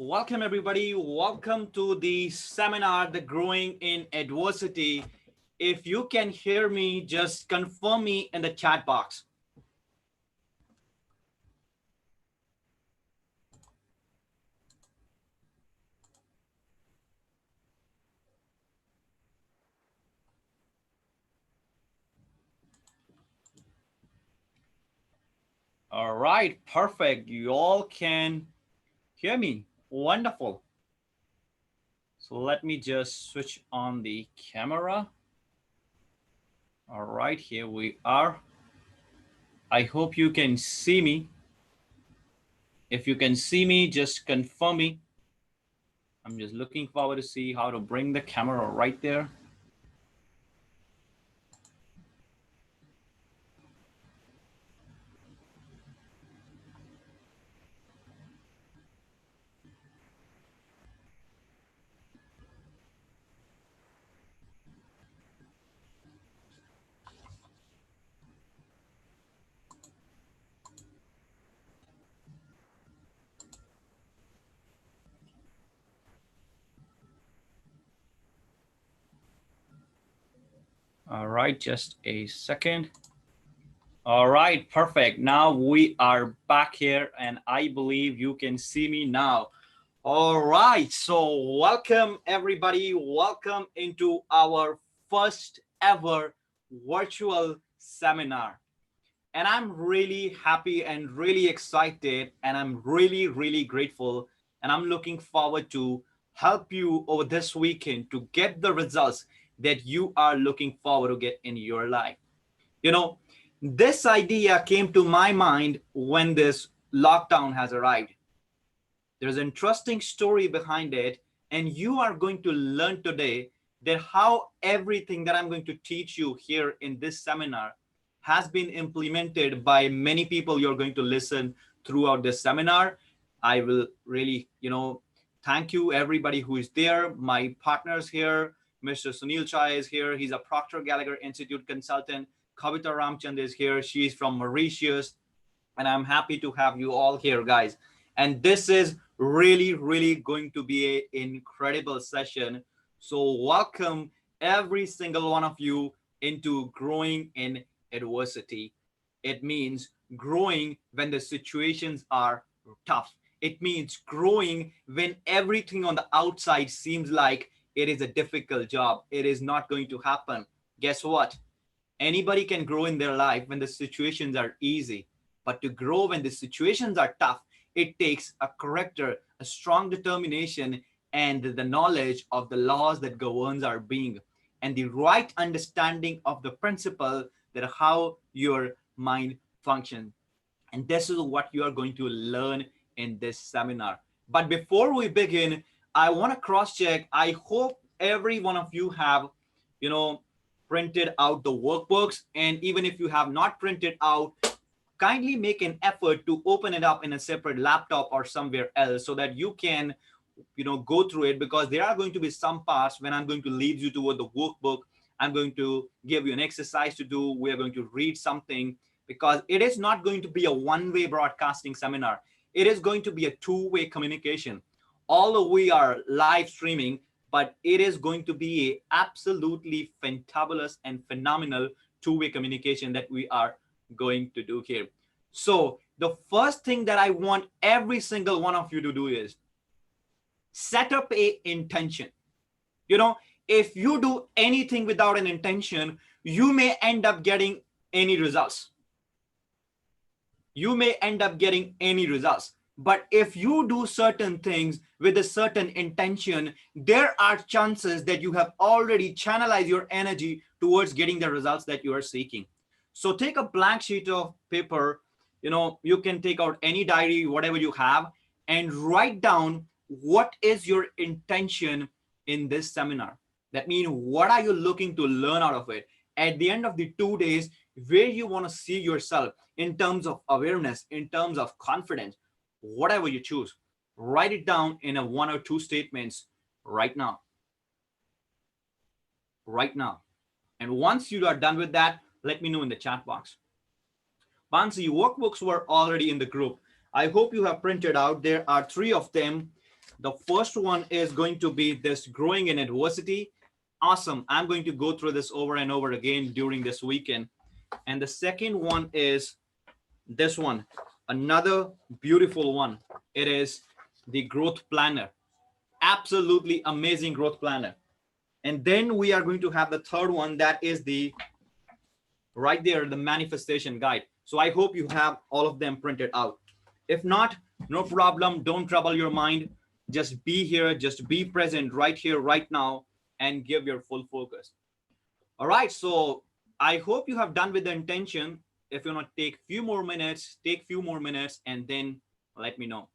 Welcome, everybody. Welcome to the seminar, The Growing in Adversity. If you can hear me, just confirm me in the chat box. All right, perfect. You all can hear me. Wonderful. So let me just switch on the camera. All right, here we are. I hope you can see me. If you can see me, just confirm me. I'm just looking forward to see how to bring the camera right there. All right, just a second. All right, perfect. Now we are back here and I believe you can see me now. All right, so welcome everybody. Welcome into our first ever virtual seminar. And I'm really happy and really excited and I'm really grateful and I'm looking forward to help you over this weekend to get the results that you are looking forward to get in your life. You know, this idea came to my mind when this lockdown has arrived. There's an interesting story behind it, and you are going to learn today that how everything that I'm going to teach you here in this seminar has been implemented by many people you're going to listen throughout this seminar. I will really, thank you everybody who is there. My partners here, Mr. Sunil Chai is here. He's a Proctor Gallagher Institute consultant. Kavita Ramchand is here. She's from Mauritius. And I'm happy to have you all here, guys. And this is really going to be an incredible session. So welcome every single one of you into growing in adversity. It means growing when the situations are tough. It means growing when everything on the outside seems like it is a difficult job. It is not going to happen. Guess what? Anybody can grow in their life when the situations are easy. But to grow when the situations are tough, it takes a character, a strong determination, and the knowledge of the laws that governs our being, and the right understanding of the principle that how your mind functions. And this is what you are going to learn in this seminar. But before we begin, I want to cross check. I hope every one of you have, you know, printed out the workbooks. And even if you have not printed out, kindly make an effort to open it up in a separate laptop or somewhere else so that you can go through it, because there are going to be some parts when I'm going to lead you toward the workbook. I'm going to give you an exercise to do. We are going to read something, because it is not going to be a one-way broadcasting seminar. It is going to be a two-way communication. Although we are live streaming, but it is going to be a absolutely fantabulous and phenomenal two-way communication that we are going to do here. So the first thing that I want every single one of you to do is set up a intention. If you do anything without an intention, you may end up getting any results. But if you do certain things with a certain intention, there are chances that you have already channelized your energy towards getting the results that you are seeking. So take a blank sheet of paper, you can take out any diary, whatever you have, and write down what is your intention in this seminar. That means, what are you looking to learn out of it? At the end of the 2 days, where you want to see yourself in terms of awareness, in terms of confidence, whatever you choose, write it down in a 1 or 2 statements right now. And once you are done with that, let me know in the chat box. Bansi, workbooks were already in the group. I hope you have printed out. There are 3 of them. The first one is going to be this growing in adversity. Awesome. I'm going to go through this over and over again during this weekend. And the second one is this one, another beautiful one. It is the growth planner. Absolutely amazing growth planner. And then we are going to have the third one, that is the right there, the manifestation guide. So I hope you have all of them printed out. If not, no problem. Don't trouble your mind. Just be here, just be present right here, right now, and give your full focus. All right. So I hope you have done with the intention. If you want to take few more minutes, take few more minutes, and then let me know.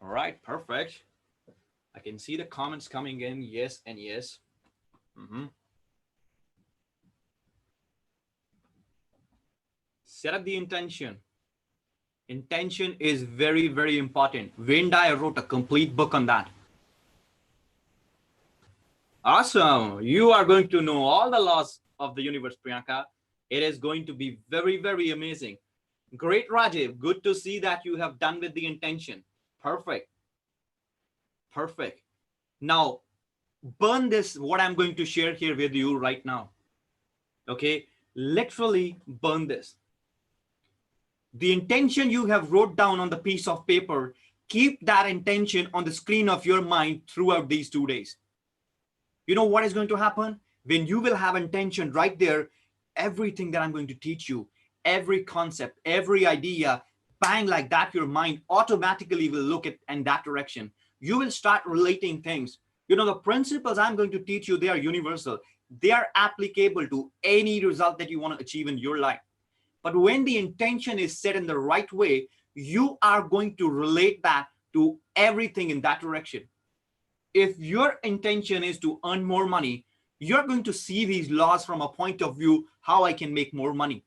All right, perfect. I can see the comments coming in. Yes and yes. Set up the intention. Intention is very, very important. Wayne Dyer wrote a complete book on that. Awesome. You are going to know all the laws of the universe, Priyanka. It is going to be very, very amazing. Great, Rajiv. Good to see that you have done with the intention. Perfect. Perfect. Now, burn this, what I'm going to share here with you right now. Okay. Literally burn this. The intention you have wrote down on the piece of paper, keep that intention on the screen of your mind throughout these 2 days. You know what is going to happen? When you will have intention right there, everything that I'm going to teach you, every concept, every idea, bang, like that, your mind automatically will look at in that direction. You will start relating things. You know, the principles I'm going to teach you, they are universal. They are applicable to any result that you want to achieve in your life. But when the intention is set in the right way, you are going to relate that to everything in that direction. If your intention is to earn more money, you're going to see these laws from a point of view, how I can make more money.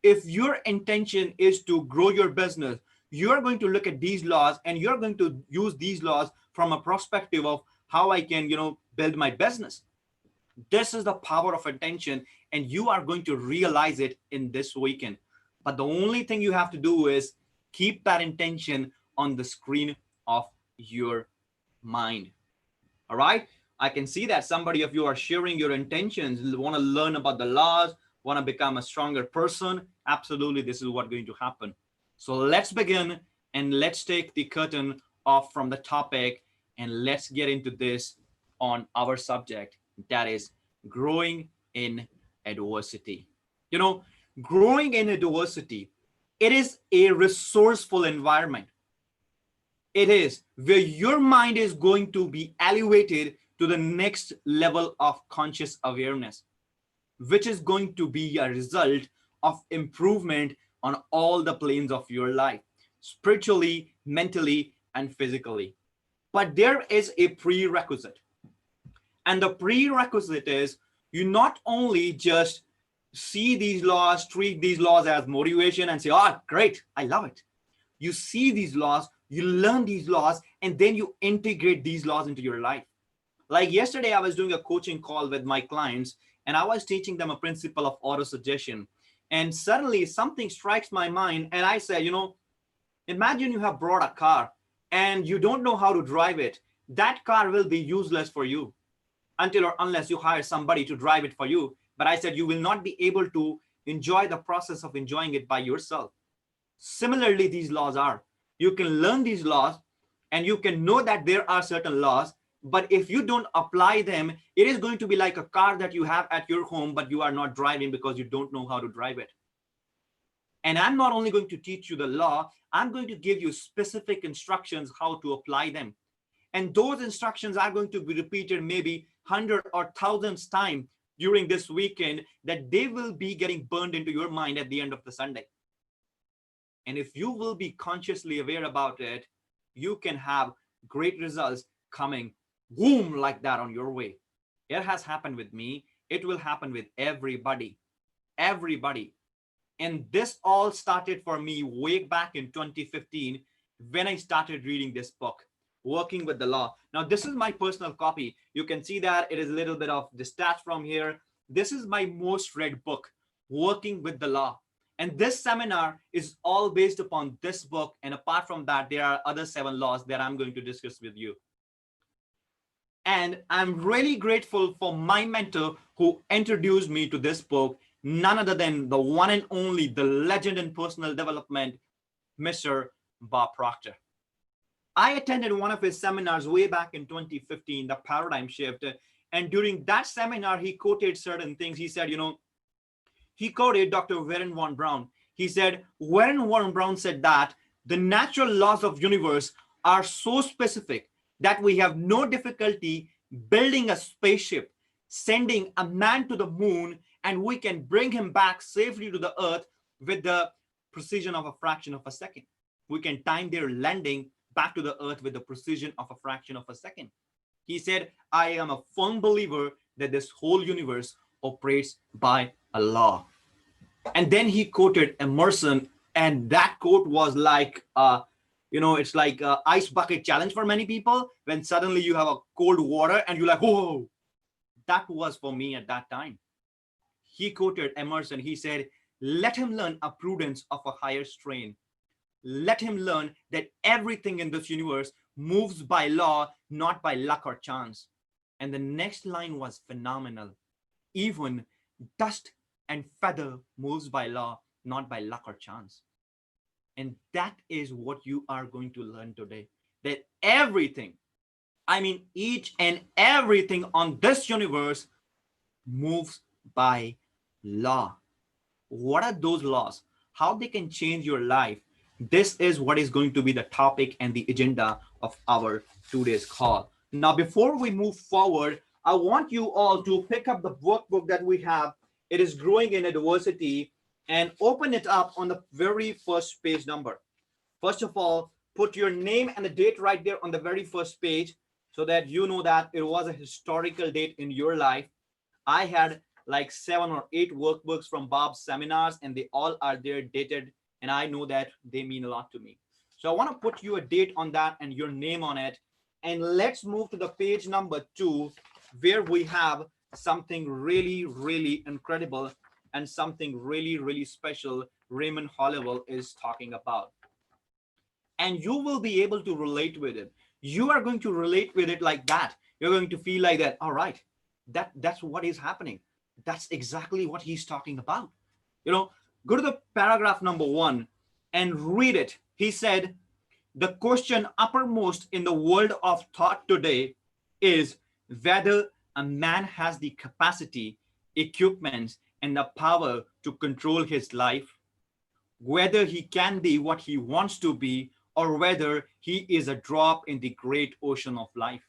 If your intention is to grow your business, you're going to look at these laws and you're going to use these laws from a perspective of how I can, build my business. This is the power of intention, and you are going to realize it in this weekend. But the only thing you have to do is keep that intention on the screen of your mind. All right. I can see that somebody of you are sharing your intentions, want to learn about the laws, want to become a stronger person. Absolutely. This is what's going to happen. So let's begin and let's take the curtain off from the topic and let's get into this on our subject, that is growing in adversity. Growing in adversity, it is a resourceful environment. It is where your mind is going to be elevated to the next level of conscious awareness, which is going to be a result of improvement on all the planes of your life, spiritually, mentally, and physically. But there is a prerequisite. And the prerequisite is you not only just see these laws, treat these laws as motivation and say, oh, great, I love it. You see these laws, you learn these laws, and then you integrate these laws into your life. Like yesterday, I was doing a coaching call with my clients, and I was teaching them a principle of auto-suggestion. And suddenly something strikes my mind, and I said, imagine you have brought a car and you don't know how to drive it. That car will be useless for you until or unless you hire somebody to drive it for you. But I said, you will not be able to enjoy the process of enjoying it by yourself. Similarly, these laws are. You can learn these laws and you can know that there are certain laws, but if you don't apply them, it is going to be like a car that you have at your home, but you are not driving because you don't know how to drive it. And I'm not only going to teach you the law, I'm going to give you specific instructions how to apply them. And those instructions are going to be repeated maybe 100 or 1,000 times during this weekend, that they will be getting burned into your mind at the end of the Sunday. And if you will be consciously aware about it, you can have great results coming boom like that on your way. It has happened with me. It will happen with everybody. And this all started for me way back in 2015 when I started reading this book. Working with the Law. Now, this is my personal copy. You can see that it is a little bit of detached from here. This is my most read book, Working with the Law. And this seminar is all based upon this book. And apart from that, there are other 7 laws that I'm going to discuss with you. And I'm really grateful for my mentor who introduced me to this book, none other than the one and only, the legend in personal development, Mr. Bob Proctor. I attended one of his seminars way back in 2015, the paradigm shift. And during that seminar, he quoted certain things. He said, he quoted Dr. Warren von Braun. He said, Warren von Braun said that the natural laws of universe are so specific that we have no difficulty building a spaceship, sending a man to the moon, and we can bring him back safely to the earth with the precision of a fraction of a second. We can time their landing back to the earth with the precision of a fraction of a second. He said, I am a firm believer that this whole universe operates by a law. And then he quoted Emerson, and that quote was like, it's like an ice bucket challenge for many people. When suddenly you have a cold water and you're like, whoa, that was for me at that time. He quoted Emerson. He said, let him learn a prudence of a higher strain. Let him learn that everything in this universe moves by law, not by luck or chance. And the next line was phenomenal. Even dust and feather moves by law, not by luck or chance. And that is what you are going to learn today. That everything, each and everything on this universe moves by law. What are those laws? How they can change your life? This is what is going to be the topic and the agenda of our today's call. Now, before we move forward, I want you all to pick up the workbook that we have. It is Growing in Adversity, and open it up on the very first page number. First of all, put your name and the date right there on the very first page so that you know that it was a historical date in your life. I had like 7 or 8 workbooks from Bob's seminars, and they all are there dated, and I know that they mean a lot to me. So I want to put you a date on that and your name on it. And let's move to the page number 2, where we have something really, really incredible and something really, really special Raymond Hollowell is talking about. And you will be able to relate with it. You are going to relate with it like that. You're going to feel like that, all right, that's what is happening. That's exactly what he's talking about. Go to the paragraph number 1 and read it. He said, the question uppermost in the world of thought today is whether a man has the capacity, equipment, and the power to control his life, whether he can be what he wants to be, or whether he is a drop in the great ocean of life.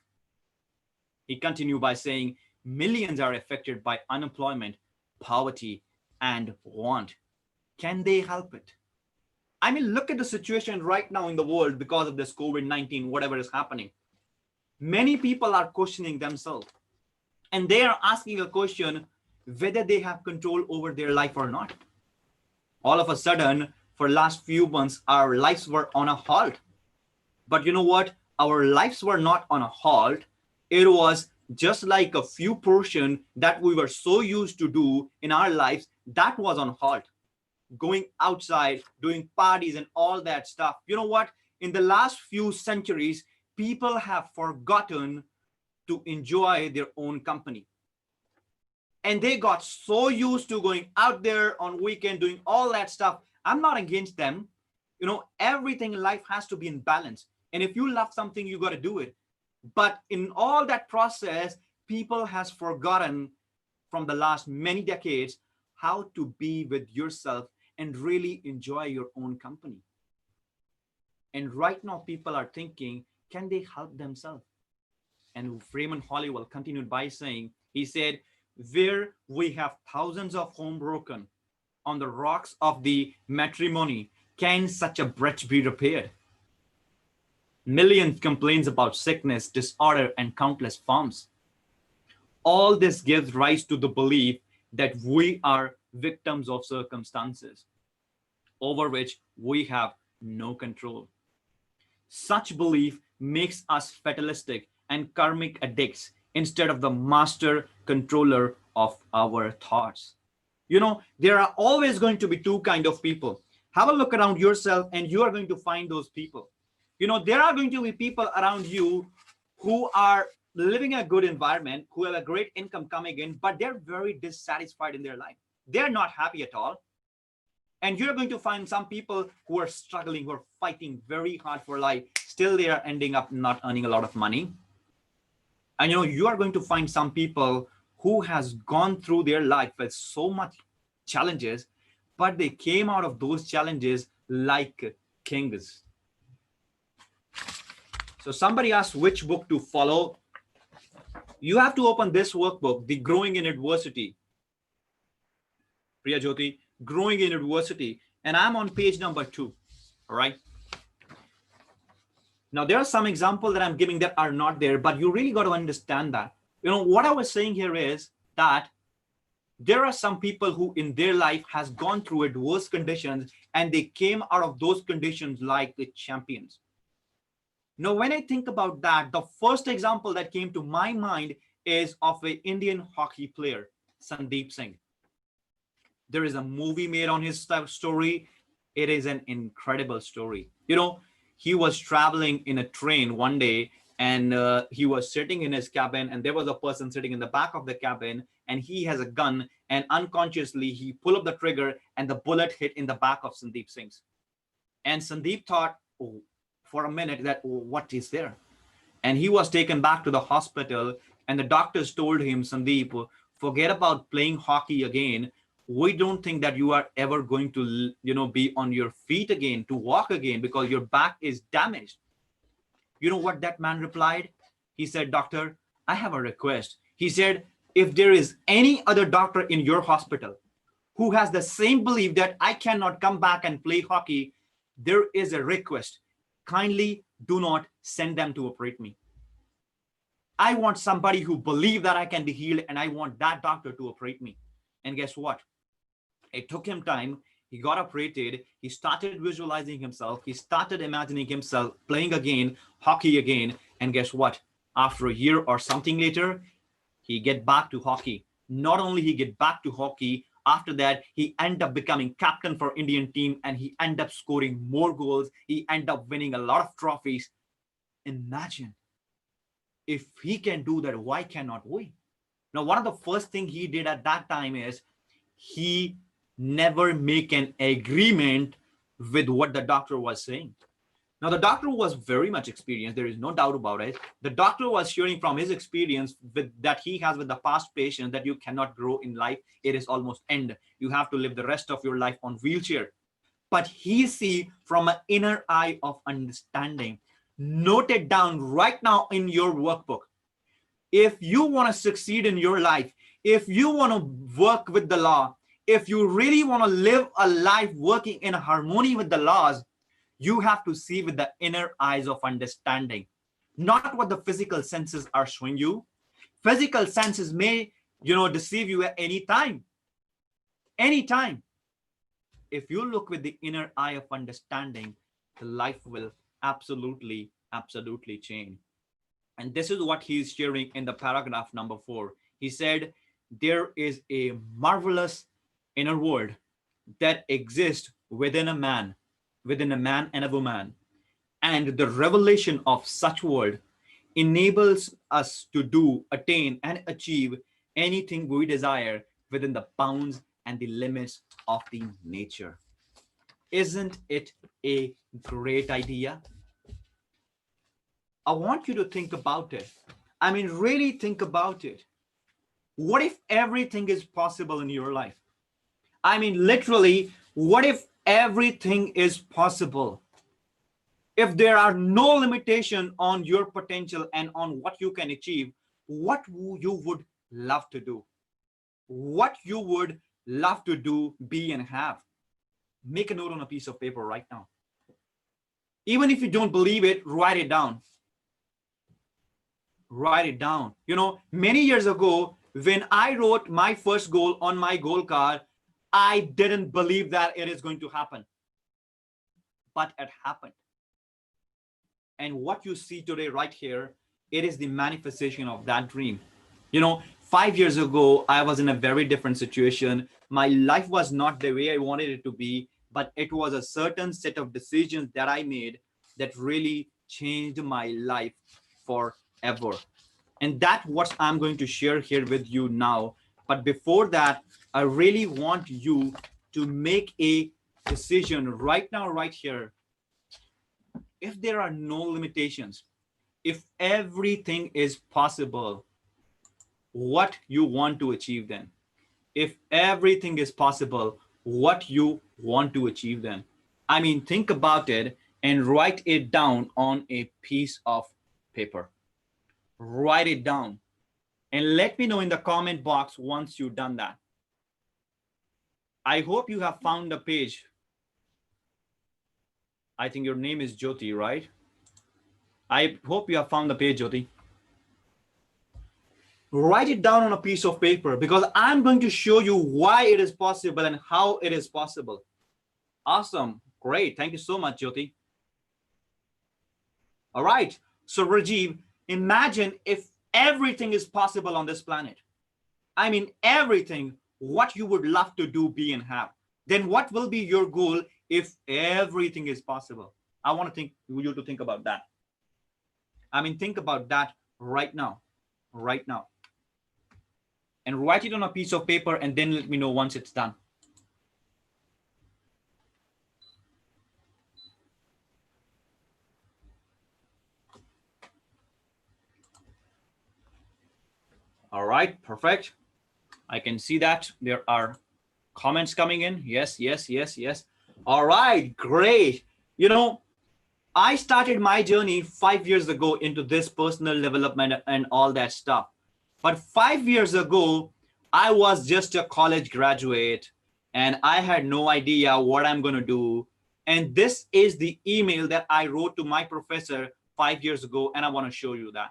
He continued by saying, millions are affected by unemployment, poverty, and want. Can they help it? Look at the situation right now in the world because of this COVID-19, whatever is happening. Many people are questioning themselves, and they are asking a question whether they have control over their life or not. All of a sudden, for last few months, our lives were on a halt. But you know what? Our lives were not on a halt. It was just like a few portion that we were so used to do in our lives that was on halt. Going outside, doing parties and all that stuff. You know what? In the last few centuries, people have forgotten to enjoy their own company. And they got so used to going out there on weekend, doing all that stuff. I'm not against them. Everything in life has to be in balance. And if you love something, you got to do it. But in all that process, people has forgotten from the last many decades how to be with yourself and really enjoy your own company. And right now, people are thinking, can they help themselves? And Raymond Hollowell continued by saying, he said, where we have thousands of homes broken on the rocks of the matrimony, can such a breach be repaired? Millions complains about sickness, disorder, and countless forms. All this gives rise to the belief that we are victims of circumstances over which we have no control. Such belief makes us fatalistic and karmic addicts instead of the master controller of our thoughts. There are always going to be two kind of people. Have a look around yourself and you are going to find those people. There are going to be people around you who are living in a good environment, who have a great income coming in, but they're very dissatisfied in their life. They're not happy at all. And you're going to find some people who are struggling, who are fighting very hard for life. Still, they are ending up not earning a lot of money. And you are going to find some people who has gone through their life with so much challenges, but they came out of those challenges like kings. So somebody asked which book to follow. You have to open this workbook, The Growing in Adversity. Priya Jyoti, Growing in Adversity. And I'm on page number 2. All right. Now, there are some examples that I'm giving that are not there, but you really got to understand that. What I was saying here is that there are some people who in their life has gone through adverse conditions and they came out of those conditions like the champions. Now, when I think about that, the first example that came to my mind is of an Indian hockey player, Sandeep Singh. There is a movie made on his story. It is an incredible story. He was traveling in a train one day and he was sitting in his cabin and there was a person sitting in the back of the cabin and he has a gun and unconsciously he pulled up the trigger and the bullet hit in the back of Sandeep Singh's. And Sandeep thought, for a minute that, what is there? And he was taken back to the hospital and the doctors told him, Sandeep, forget about playing hockey again. We don't think that you are ever going to, be on your feet again, to walk again, because your back is damaged. You know what that man replied? He said, doctor, I have a request. He said, if there is any other doctor in your hospital who has the same belief that I cannot come back and play hockey, there is a request. Kindly do not send them to operate me. I want somebody who believes that I can be healed and I want that doctor to operate me. And guess what? It took him time. He got operated. He started visualizing himself. He started imagining himself playing again, hockey again. And guess what? After a year or something later, he get back to hockey. Not only he get back to hockey, after that, he ended up becoming captain for Indian team and he ended up scoring more goals. He ended up winning a lot of trophies. Imagine if he can do that, why cannot we? Now, one of the first things he did at that time is he never make an agreement with what the doctor was saying. Now, the doctor was very much experienced. There is no doubt about it. The doctor was sharing from his experience that he has with the past patient that you cannot grow in life. It is almost end. You have to live the rest of your life on wheelchair. But he see from an inner eye of understanding. Note it down right now in your workbook. If you want to succeed in your life, if you want to work with the law, if you really want to live a life working in harmony with the laws, you have to see with the inner eyes of understanding, not what the physical senses are showing you. Physical senses may, deceive you at any time. Anytime. If you look with the inner eye of understanding, the life will absolutely change. And this is what he's sharing in the paragraph number 4. He said, there is a marvelous inner world that exists within a man and a woman. And the revelation of such world enables us to do, attain, and achieve anything we desire within the bounds and the limits of the nature. Isn't it a great idea? I want you to think about it. I mean, really think about it. What if everything is possible in your life? I mean, literally, what if everything is possible? If there are no limitation on your potential and on what you can achieve, what you would love to do? What you would love to do, be, and have? Make a note on a piece of paper right now. Even if you don't believe it, write it down. Write it down. Many years ago, when I wrote my first goal on my goal card, I didn't believe that it is going to happen. But it happened. And what you see today right here, it is the manifestation of that dream. 5 years ago, I was in a very different situation. My life was not the way I wanted it to be, but it was a certain set of decisions that I made that really changed my life forever. And that's what I'm going to share here with you now. But before that, I really want you to make a decision right now, right here. If there are no limitations, if everything is possible, what you want to achieve then? If everything is possible, what you want to achieve then? I mean, think about it and write it down on a piece of paper. Write it down and let me know in the comment box once you've done that. I hope you have found a page. I think your name is Jyoti, right? I hope you have found the page, Jyoti. Write it down on a piece of paper because I'm going to show you why it is possible and how it is possible. Awesome. Great. Thank you so much, Jyoti. All right. So Rajiv, imagine if everything is possible on this planet. I mean, everything, what you would love to do, be, and have. Then what will be your goal if everything is possible? I want you to think about that. I mean, think about that right now, and write it on a piece of paper and then let me know once it's done. All right, perfect. I can see that there are comments coming in. Yes. All right, great. I started my journey 5 years ago into this personal development and all that stuff. But 5 years ago, I was just a college graduate and I had no idea what I'm going to do. And this is the email that I wrote to my professor 5 years ago. And I want to show you that.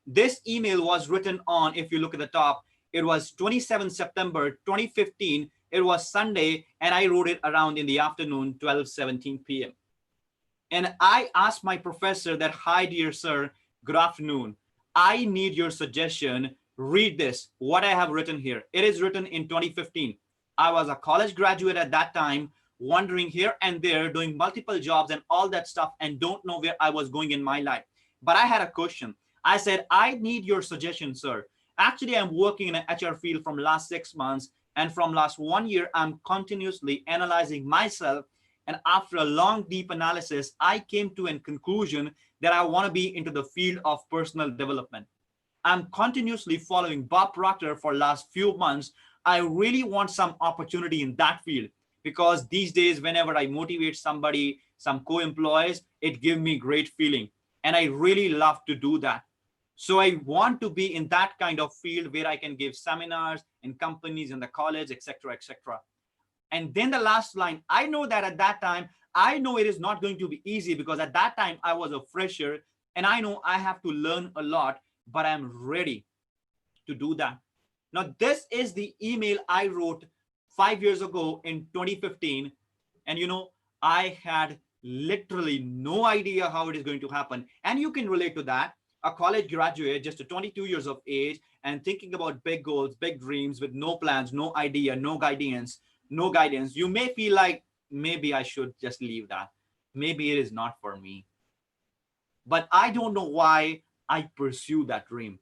This email was written on, if you look at the top, it was 27 September 2015. It was Sunday, and I wrote it around in the afternoon, 12:17 p.m. And I asked my professor that, hi, dear sir, good afternoon. I need your suggestion. Read this, what I have written here. It is written in 2015. I was a college graduate at that time, wandering here and there, doing multiple jobs and all that stuff, and don't know where I was going in my life. But I had a question. I said, I need your suggestion, sir. Actually, I'm working in an HR field from last 6 months. And from last 1 year, I'm continuously analyzing myself. And after a long, deep analysis, I came to a conclusion that I want to be into the field of personal development. I'm continuously following Bob Proctor for last few months. I really want some opportunity in that field because these days, whenever I motivate somebody, some co-employees, it gives me great feeling. And I really love to do that. So I want to be in that kind of field where I can give seminars in companies, in the college, etc., etc. And then the last line, I know that at that time, I know it is not going to be easy because at that time I was a fresher and I know I have to learn a lot, but I'm ready to do that. Now, this is the email I wrote 5 years ago in 2015. And I had literally no idea how it is going to happen. And you can relate to that. A college graduate, just 22 years of age, and thinking about big goals, big dreams with no plans, no idea, no guidance. You may feel like maybe I should just leave that. Maybe it is not for me. But I don't know why I pursue that dream.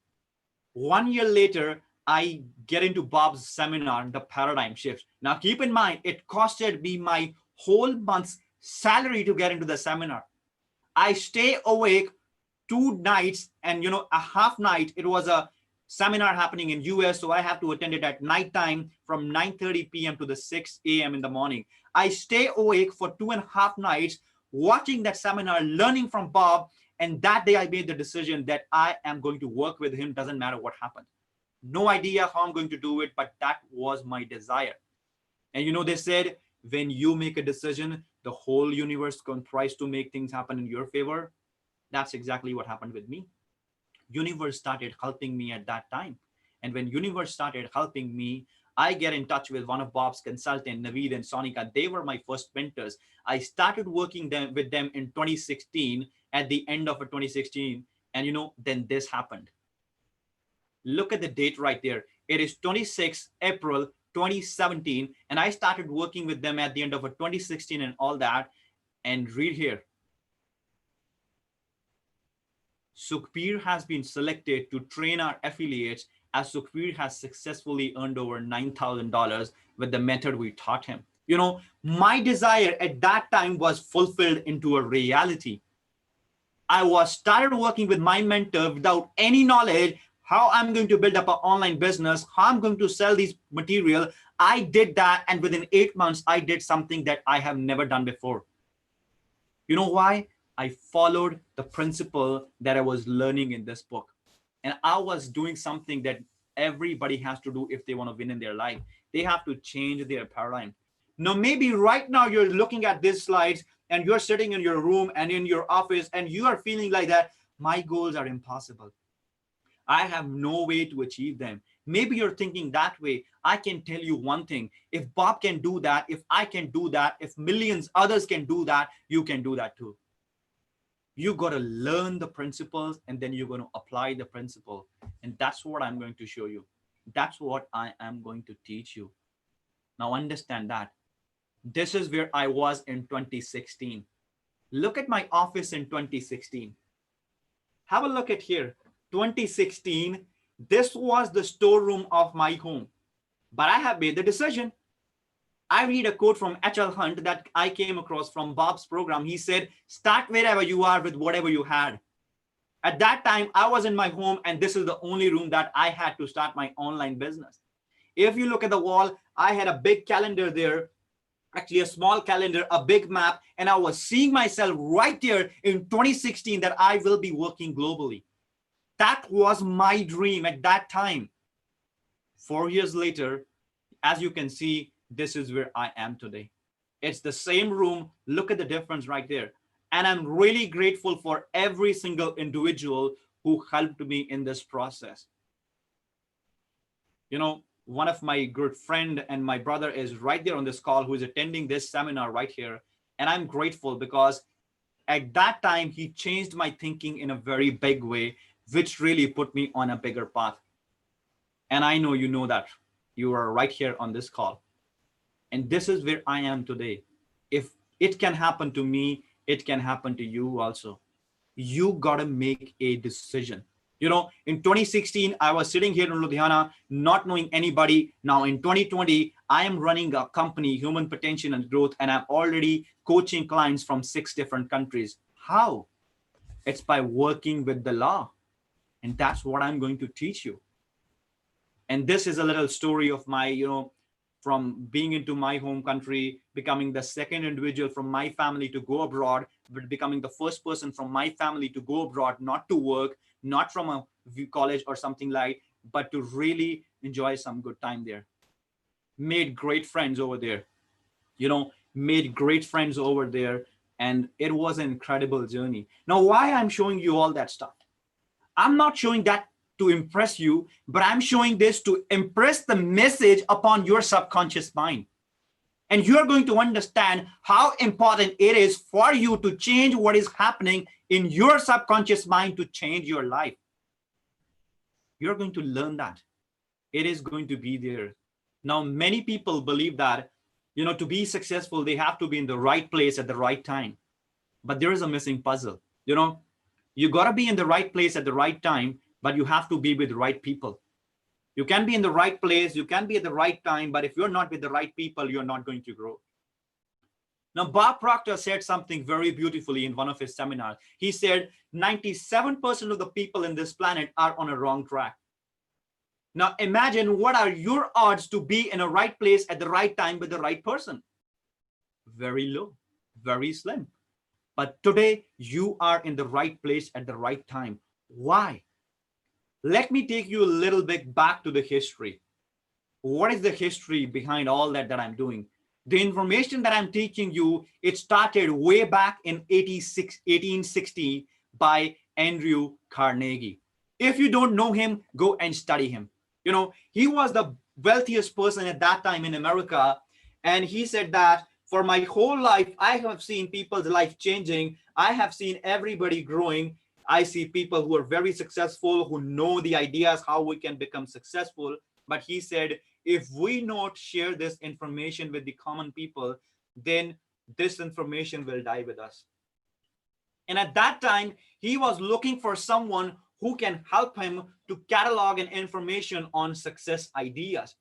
1 year later, I get into Bob's seminar, The Paradigm Shift. Now, keep in mind, it costed me my whole month's salary to get into the seminar. I stay awake 2 nights and a half night. It was a seminar happening in US, so I have to attend it at nighttime from 9:30 p.m. to the 6 a.m. in the morning. I stay awake for 2.5 nights watching that seminar, learning from Bob, and that day I made the decision that I am going to work with him, doesn't matter what happens. No idea how I'm going to do it, but that was my desire. And they said, when you make a decision, the whole universe tries to make things happen in your favor. That's exactly what happened with me. Universe started helping me at that time. And when universe started helping me, I get in touch with one of Bob's consultants, Naveed and Sonika. They were my first mentors. I started working with them in 2016. at the end of 2016. And then this happened. Look at the date right there. It is 26 April 2017. And I started working with them at the end of 2016 and all that. And read here. Sukhbir has been selected to train our affiliates, as Sukhbir has successfully earned over $9,000 with the method we taught him. My desire at that time was fulfilled into a reality. I started working with my mentor without any knowledge how I'm going to build up an online business, how I'm going to sell these material. I did that, and within 8 months, I did something that I have never done before. You know why? I followed the principle that I was learning in this book. And I was doing something that everybody has to do if they want to win in their life. They have to change their paradigm. Now, maybe right now you're looking at these slides and you're sitting in your room and in your office and you are feeling like that, my goals are impossible. I have no way to achieve them. Maybe you're thinking that way. I can tell you one thing. If Bob can do that, if I can do that, if millions others can do that, you can do that too. You got to learn the principles and then you're going to apply the principle. And that's what I'm going to show you. That's what I am going to teach you. Now understand that. This is where I was in 2016. Look at my office in 2016. Have a look at here. 2016, this was the storeroom of my home. But I have made the decision. I read a quote from H.L. Hunt that I came across from Bob's program. He said, start wherever you are with whatever you had. At that time, I was in my home and this is the only room that I had to start my online business. If you look at the wall, I had a big calendar there, actually a small calendar, a big map, and I was seeing myself right there in 2016 that I will be working globally. That was my dream at that time. 4 years later, as you can see, this is where I am today. It's the same room. Look at the difference right there. And I'm really grateful for every single individual who helped me in this process. One of my good friend and my brother is right there on this call who is attending this seminar right here. And I'm grateful because at that time, he changed my thinking in a very big way, which really put me on a bigger path. And I know you know that. You are right here on this call. And this is where I am today. If it can happen to me, it can happen to you also. You got to make a decision. In 2016, I was sitting here in Ludhiana, not knowing anybody. Now in 2020, I am running a company, Human Potential and Growth, and I'm already coaching clients from 6 different countries. How? It's by working with the law. And that's what I'm going to teach you. And this is a little story of my, from being into my home country, becoming the second individual from my family to go abroad, but becoming the first person from my family to go abroad, not to work, not from a college or something like, but to really enjoy some good time there. Made great friends over there, made great friends over there. And it was an incredible journey. Now, why I'm showing you all that stuff? I'm not showing that to impress you, but I'm showing this to impress the message upon your subconscious mind. And you're going to understand how important it is for you to change what is happening in your subconscious mind to change your life. You're going to learn that. It is going to be there. Now, many people believe that, to be successful, they have to be in the right place at the right time. But there is a missing puzzle. You got to be in the right place at the right time, but you have to be with the right people. You can be in the right place, you can be at the right time, but if you're not with the right people, you're not going to grow. Now, Bob Proctor said something very beautifully in one of his seminars. He said, 97% of the people in this planet are on a wrong track. Now, imagine what are your odds to be in a right place at the right time with the right person? Very low, very slim. But today, you are in the right place at the right time. Why? Let me take you a little bit back to the history. What is the history behind all that I'm doing? The information that I'm teaching you, it started way back in 1860 by Andrew Carnegie. If you don't know him, go and study him. He was the wealthiest person at that time in America. And he said that For my whole life, I have seen people's life changing. I have seen everybody growing. I see people who are very successful, who know the ideas how we can become successful. But he said, if we not share this information with the common people, then this information will die with us. And at that time, he was looking for someone who can help him to catalog an information on success ideas.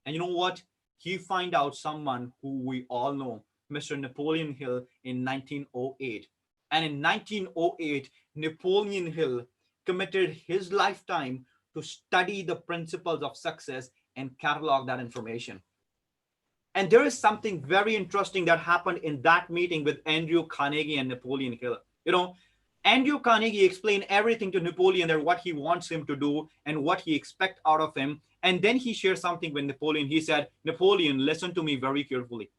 And you know what? He find out someone who we all know, Mr. Napoleon Hill, in 1908. And in 1908, Napoleon Hill committed his lifetime to study the principles of success and catalog that information. And there is something very interesting that happened in that meeting with Andrew Carnegie and Napoleon Hill. You know, Andrew Carnegie explained everything to Napoleon, that what he wants him to do and what he expects out of him. And then he shared something with Napoleon. He said, Napoleon, listen to me very carefully.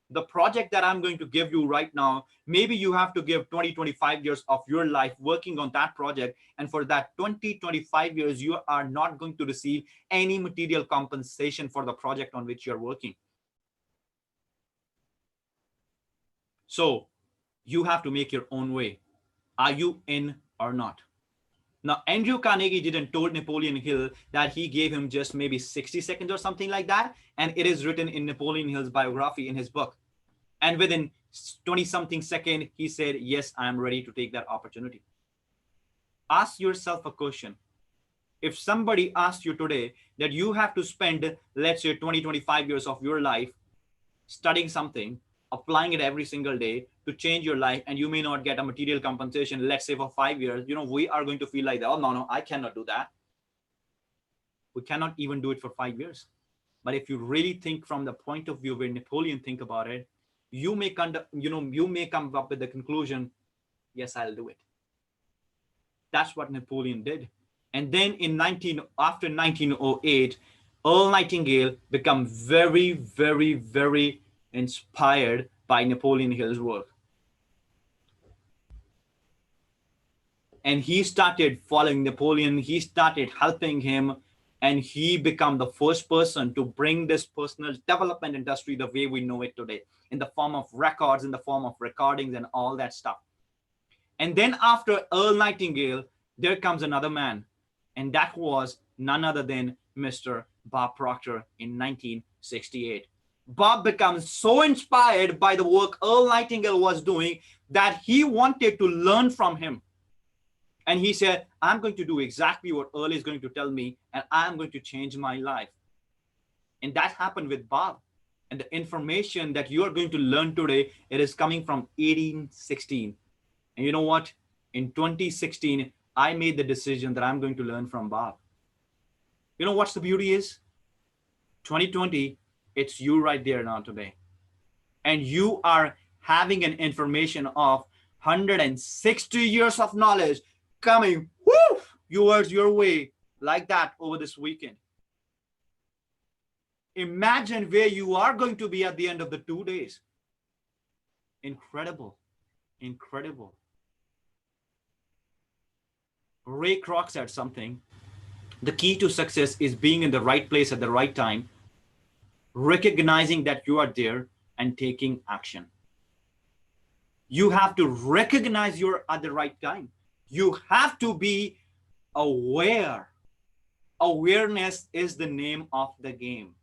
The project that I'm going to give you right now, maybe you have to give 20, 25 years of your life working on that project. And for that 20, 25 years, you are not going to receive any material compensation for the project on which you're working. So you have to make your own way. Are you in or not? Now, Andrew Carnegie didn't told Napoleon Hill that he gave him just maybe 60 seconds or something like that. And it is written in Napoleon Hill's biography in his book. And within 20 something seconds, he said, yes, I am ready to take that opportunity. Ask yourself a question. If somebody asked you today that you have to spend, let's say 20, 25 years of your life studying something, applying it every single day to change your life, and you may not get a material compensation, let's say for 5 years, you know, we are going to feel like, oh, no, I cannot do that. We cannot even do it for 5 years. But if you really think from the point of view where Napoleon think about it, you may come up with the conclusion, yes, I'll do it. That's what Napoleon did. And then after 1908, Earl Nightingale became very, very, very inspired by Napoleon Hill's work. And he started following Napoleon. He started helping him. And he became the first person to bring this personal development industry the way we know it today, in the form of records, in the form of recordings and all that stuff. And then after Earl Nightingale, there comes another man. And that was none other than Mr. Bob Proctor in 1968. Bob becomes so inspired by the work Earl Nightingale was doing that he wanted to learn from him. And he said, I'm going to do exactly what Earl is going to tell me, and I'm going to change my life. And that happened with Bob. And the information that you are going to learn today, it is coming from 1816. And you know what? In 2016, I made the decision that I'm going to learn from Bob. You know what's the beauty is? 2020, it's you right there now today. And you are having an information of 160 years of knowledge coming towards your way like that over this weekend. Imagine where you are going to be at the end of the 2 days. Incredible. Incredible. Ray Kroc said something. The key to success is being in the right place at the right time, recognizing that you are there and taking action. You have to recognize you're at the right time. You have to be aware. Awareness is the name of the game.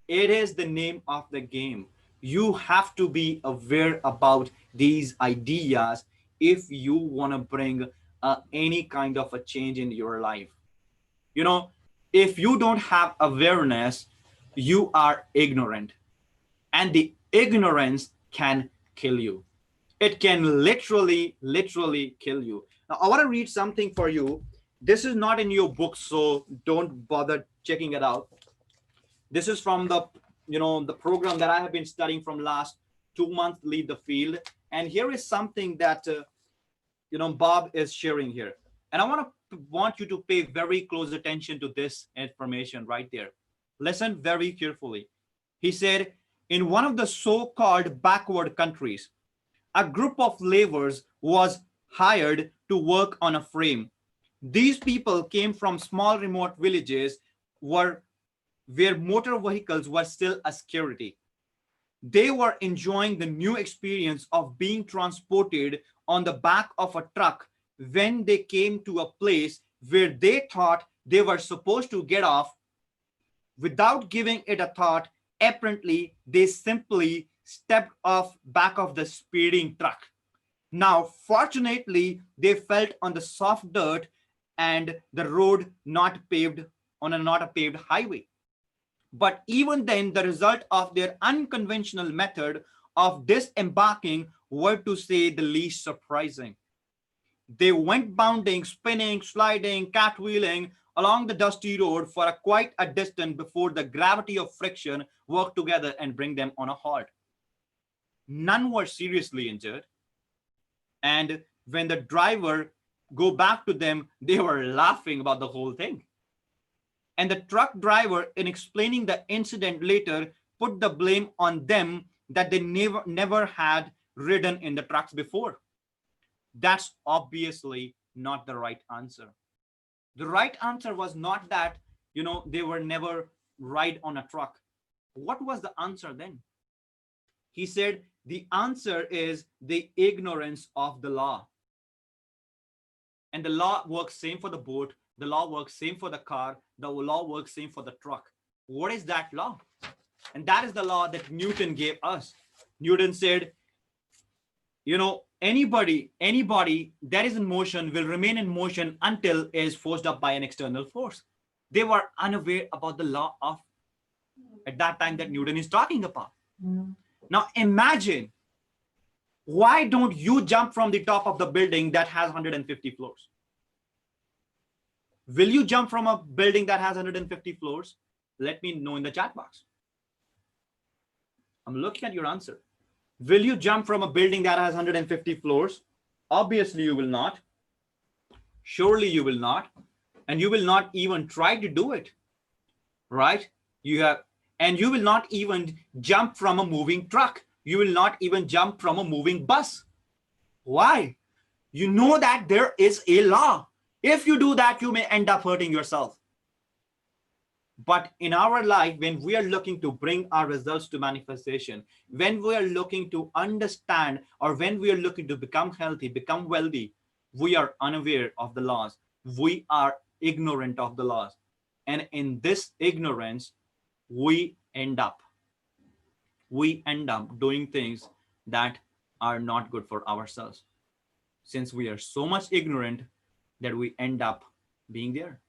It is the name of the game. You have to be aware about these ideas if you want to bring any kind of a change in your life. You know, if you don't have awareness, you are ignorant. And the ignorance can kill you. It can literally kill you. Now, I want to read something for you. This is not in your book, so don't bother checking it out. This is from the program that I have been studying from last 2 months, Lead the Field. And here is something that, Bob is sharing here. And I want you to pay very close attention to this information right there. Listen very carefully. He said, in one of the so-called backward countries, a group of laborers was hired to work on a frame. These people came from small remote villages where motor vehicles were still a scarcity. They were enjoying the new experience of being transported on the back of a truck when they came to a place where they thought they were supposed to get off. Without giving it a thought, apparently they simply stepped off back of the speeding truck. Now, fortunately, they felt on the soft dirt and the road not paved on a not a paved highway. But even then, the result of their unconventional method of disembarking were to say the least surprising. They went bounding, spinning, sliding, cartwheeling along the dusty road for quite a distance before the gravity of friction worked together and bring them on a halt. None were seriously injured, and when the driver go back to them, they were laughing about the whole thing. And the truck driver, in explaining the incident later, put the blame on them that they never had ridden in the trucks before. That's obviously not the right answer. The right answer was not that, they were never ride on a truck. What was the answer then? He said the answer is the ignorance of the law. And the law works same for the boat, the law works same for the car, the law works same for the truck. What is that law? And that is the law that Newton gave us. Newton said, anybody that is in motion will remain in motion until it is forced up by an external force. They were unaware about the law of at that time that Newton is talking about. Now imagine, why don't you jump from the top of the building that has 150 floors? Will you jump from a building that has 150 floors? Let me know in the chat box. I'm looking at your answer. Will you jump from a building that has 150 floors? Obviously you will not. Surely you will not. And you will not even try to do it, right? And you will not even jump from a moving truck. You will not even jump from a moving bus. Why? You know that there is a law. If you do that, you may end up hurting yourself. But in our life, when we are looking to bring our results to manifestation, when we are looking to understand, or when we are looking to become healthy, become wealthy, we are unaware of the laws. We are ignorant of the laws. And in this ignorance, we end up doing things that are not good for ourselves, since we are so much ignorant that we end up being there.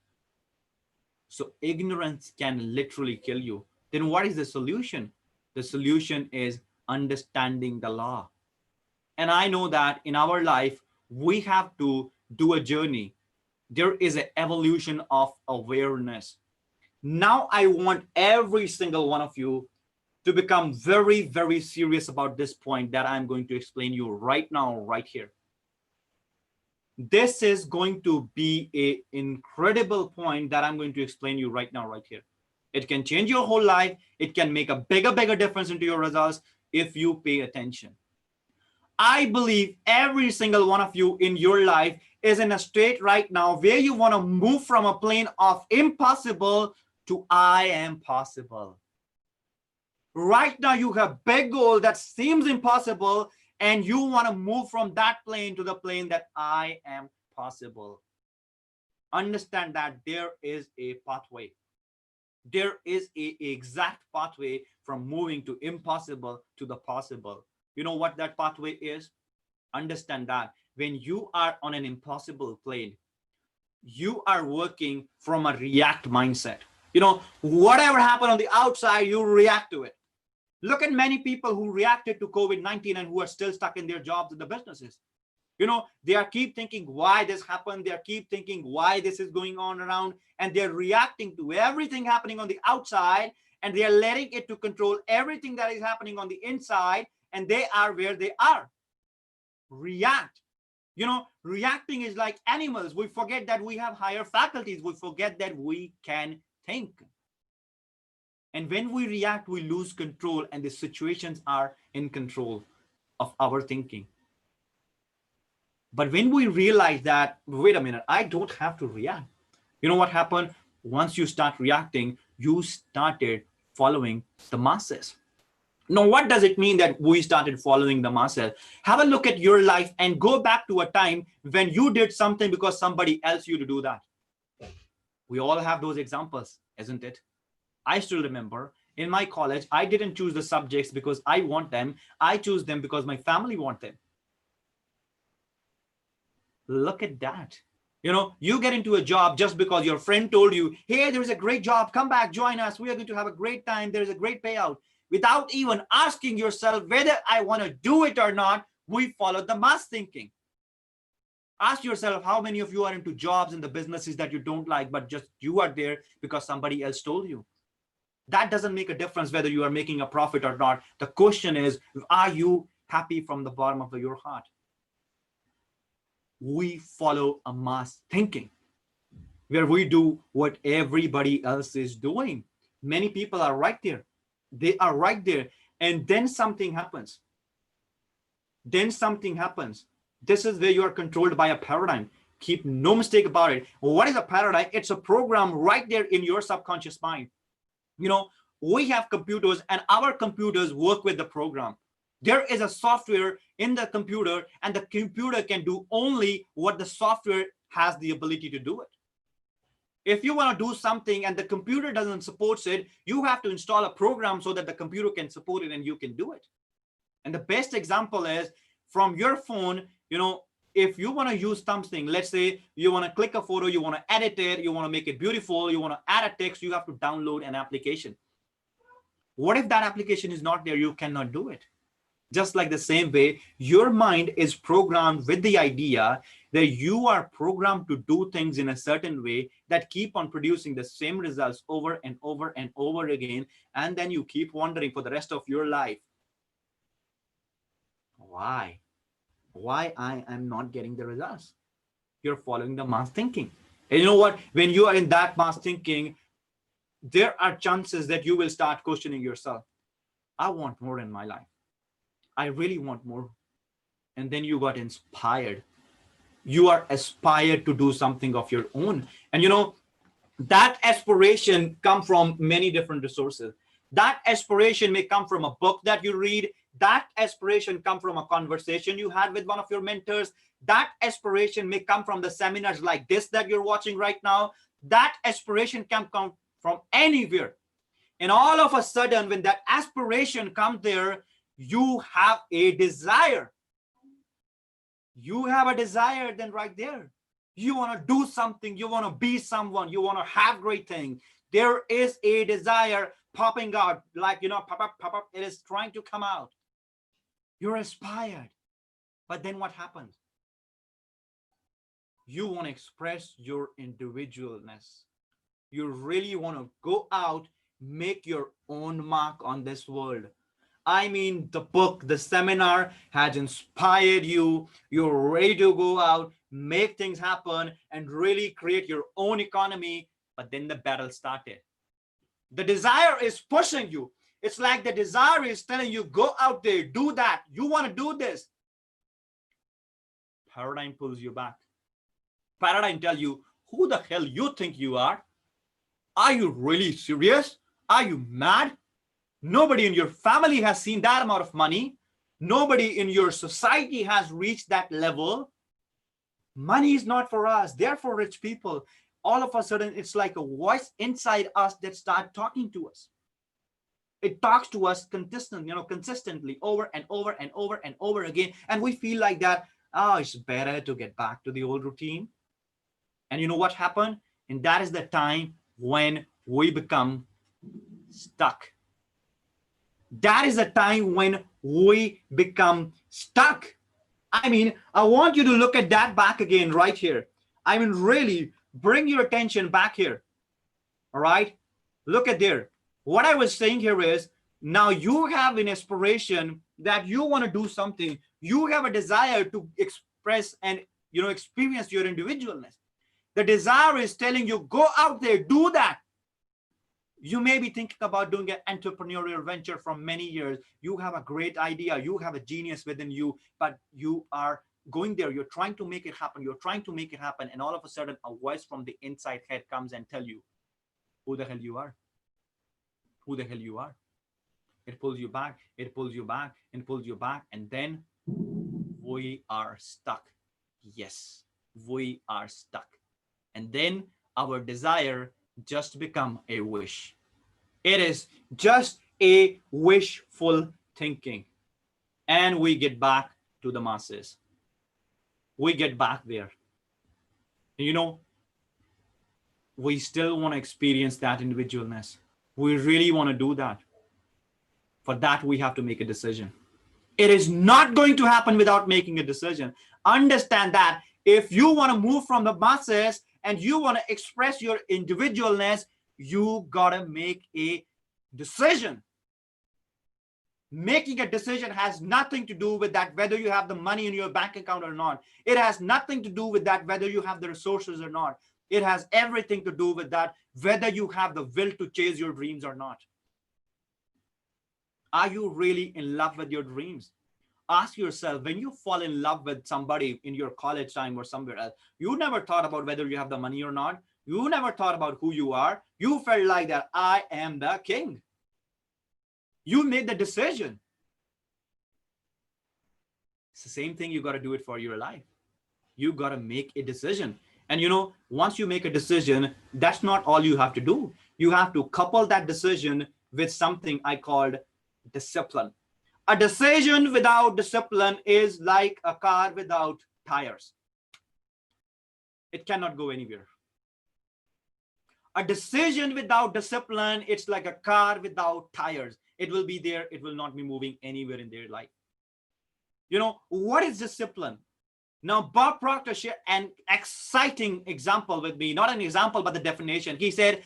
So ignorance can literally kill you. Then what is the solution? The solution is understanding the law. And I know that in our life, we have to do a journey. There is an evolution of awareness. Now I want every single one of you to become very, very serious about this point that I'm going to explain you right now, right here. This is going to be an incredible point that I'm going to explain you right now, right here. It can change your whole life. It can make a bigger difference into your results if you pay attention. I believe every single one of you in your life is in a state right now where you want to move from a plane of impossible to I am possible. Right now you have a big goal that seems impossible, and you want to move from that plane to the plane that I am possible. Understand that there is a pathway. There is an exact pathway from moving to impossible to the possible. You know what that pathway is? Understand that when you are on an impossible plane, you are working from a react mindset. Whatever happened on the outside, you react to it. Look at many people who reacted to COVID-19 and who are still stuck in their jobs and the businesses. They are keep thinking why this happened. They are keep thinking why this is going on around, and they're reacting to everything happening on the outside, and they are letting it to control everything that is happening on the inside, and they are where they are. React. Reacting is like animals. We forget that we have higher faculties. We forget that we can think. And when we react, we lose control, and the situations are in control of our thinking. But when we realize that, wait a minute, I don't have to react. You know what happened? Once you start reacting, you started following the masses. Now, what does it mean that we started following the masses? Have a look at your life and go back to a time when you did something because somebody else you to do that. We all have those examples, isn't it? I still remember in my college, I didn't choose the subjects because I want them. I choose them because my family want them. Look at that. You know, you get into a job just because your friend told you, hey, there's a great job, come back, join us. We are going to have a great time. There's a great payout. Without even asking yourself whether I want to do it or not, we follow the mass thinking. Ask yourself how many of you are into jobs and the businesses that you don't like, but just you are there because somebody else told you. That doesn't make a difference whether you are making a profit or not. The question is, are you happy from the bottom of your heart? We follow a mass thinking where we do what everybody else is doing. Many people are right there. They are right there. And then something happens. Then something happens. This is where you are controlled by a paradigm. Keep no mistake about it. What is a paradigm? It's a program right there in your subconscious mind. You know, we have computers and our computers work with the program. There is a software in the computer and the computer can do only what the software has the ability to do it. If you want to do something and the computer doesn't support it, you have to install a program so that the computer can support it and you can do it. And the best example is from your phone, you know, if you want to use something, let's say you want to click a photo, you want to edit it, you want to make it beautiful, you want to add a text, you have to download an application. What if that application is not there? You cannot do it. Just like the same way, your mind is programmed with the idea that you are programmed to do things in a certain way that keep on producing the same results over and over and over again. And then you keep wondering for the rest of your life, why I am not getting the results? You're following the mass thinking. And you know what? When you are in that mass thinking, there are chances that you will start questioning yourself. I want more in my life. I really want more. And then you got inspired. You are aspired to do something of your own. And you know, that aspiration comes from many different resources. That aspiration may come from a book that you read. That aspiration come from a conversation you had with one of your mentors. That aspiration may come from the seminars like this that you're watching right now. That aspiration can come from anywhere. And all of a sudden, when that aspiration comes there, you have a desire. You have a desire then right there. You want to do something. You want to be someone. You want to have great things. There is a desire popping out like, you know, pop up. It is trying to come out. You're inspired. But then what happens? You want to express your individualness. You really want to go out, make your own mark on this world. I mean, the book, the seminar has inspired you. You're ready to go out, make things happen, and really create your own economy. But then the battle started. The desire is pushing you. It's like the desire is telling you, go out there, do that. You want to do this. Paradigm pulls you back. Paradigm tells you, who the hell you think you are? Are you really serious? Are you mad? Nobody in your family has seen that amount of money. Nobody in your society has reached that level. Money is not for us. They're for rich people. All of a sudden, it's like a voice inside us that starts talking to us. It talks to us consistently over and over and over and over again. And we feel like that, oh, it's better to get back to the old routine. And you know what happened? And that is the time when we become stuck. That is the time when we become stuck. I mean, I want you to look at that back again right here. I mean, really bring your attention back here. All right. Look at there. What I was saying here is now you have an aspiration that you want to do something. You have a desire to express and, experience your individualness. The desire is telling you, go out there, do that. You may be thinking about doing an entrepreneurial venture from many years. You have a great idea. You have a genius within you, but you are going there. You're trying to make it happen. You're trying to make it happen. And all of a sudden, a voice from the inside head comes and tell you who the hell you are. Who the hell you are. It pulls you back, it pulls you back, and pulls you back, and then we are stuck. Yes, we are stuck. And then our desire just become a wish. It is just a wishful thinking. And we get back to the masses. We get back there. You know, we still want to experience that individualness. We really want to do that. For that, we have to make a decision. It is not going to happen without making a decision. Understand that if you want to move from the masses and you want to express your individualness, you gotta make a decision. Making a decision has nothing to do with that whether you have the money in your bank account or not. It has nothing to do with that whether you have the resources or not. It has everything to do with that whether you have the will to chase your dreams or not. Are you really in love with your dreams? Ask yourself, when you fall in love with somebody in your college time or somewhere else, you never thought about whether you have the money or not. You never thought about who you are. You felt like that I am the king. You made the decision. It's the same thing. You got to do it for your life. You got to make a decision. And you know, once you make a decision, that's not all you have to do. You have to couple that decision with something I called discipline. A decision without discipline is like a car without tires. It cannot go anywhere. A decision without discipline, it's like a car without tires. It will be there. It will not be moving anywhere in their life. You know, what is discipline? Now, Bob Proctor shared an exciting example with me, not an example, but the definition. He said,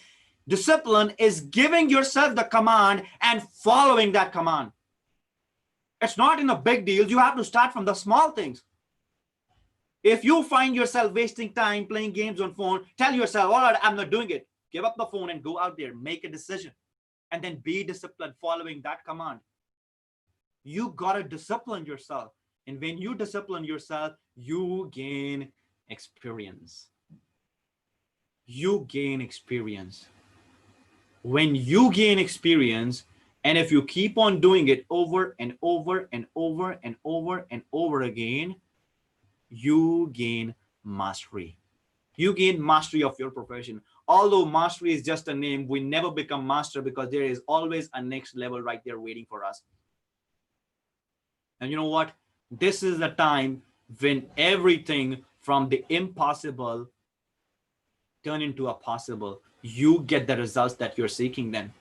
discipline is giving yourself the command and following that command. It's not in a big deal. You have to start from the small things. If you find yourself wasting time playing games on phone, tell yourself, all right, I'm not doing it. Give up the phone and go out there, make a decision, and then be disciplined following that command. You got to discipline yourself. And when you discipline yourself, you gain experience. You gain experience. When you gain experience, and if you keep on doing it over and over and over and over and over again, you gain mastery. You gain mastery of your profession. Although mastery is just a name, we never become master because there is always a next level right there waiting for us. And you know what? This is the time when everything from the impossible turn into a possible. You get the results that you're seeking then.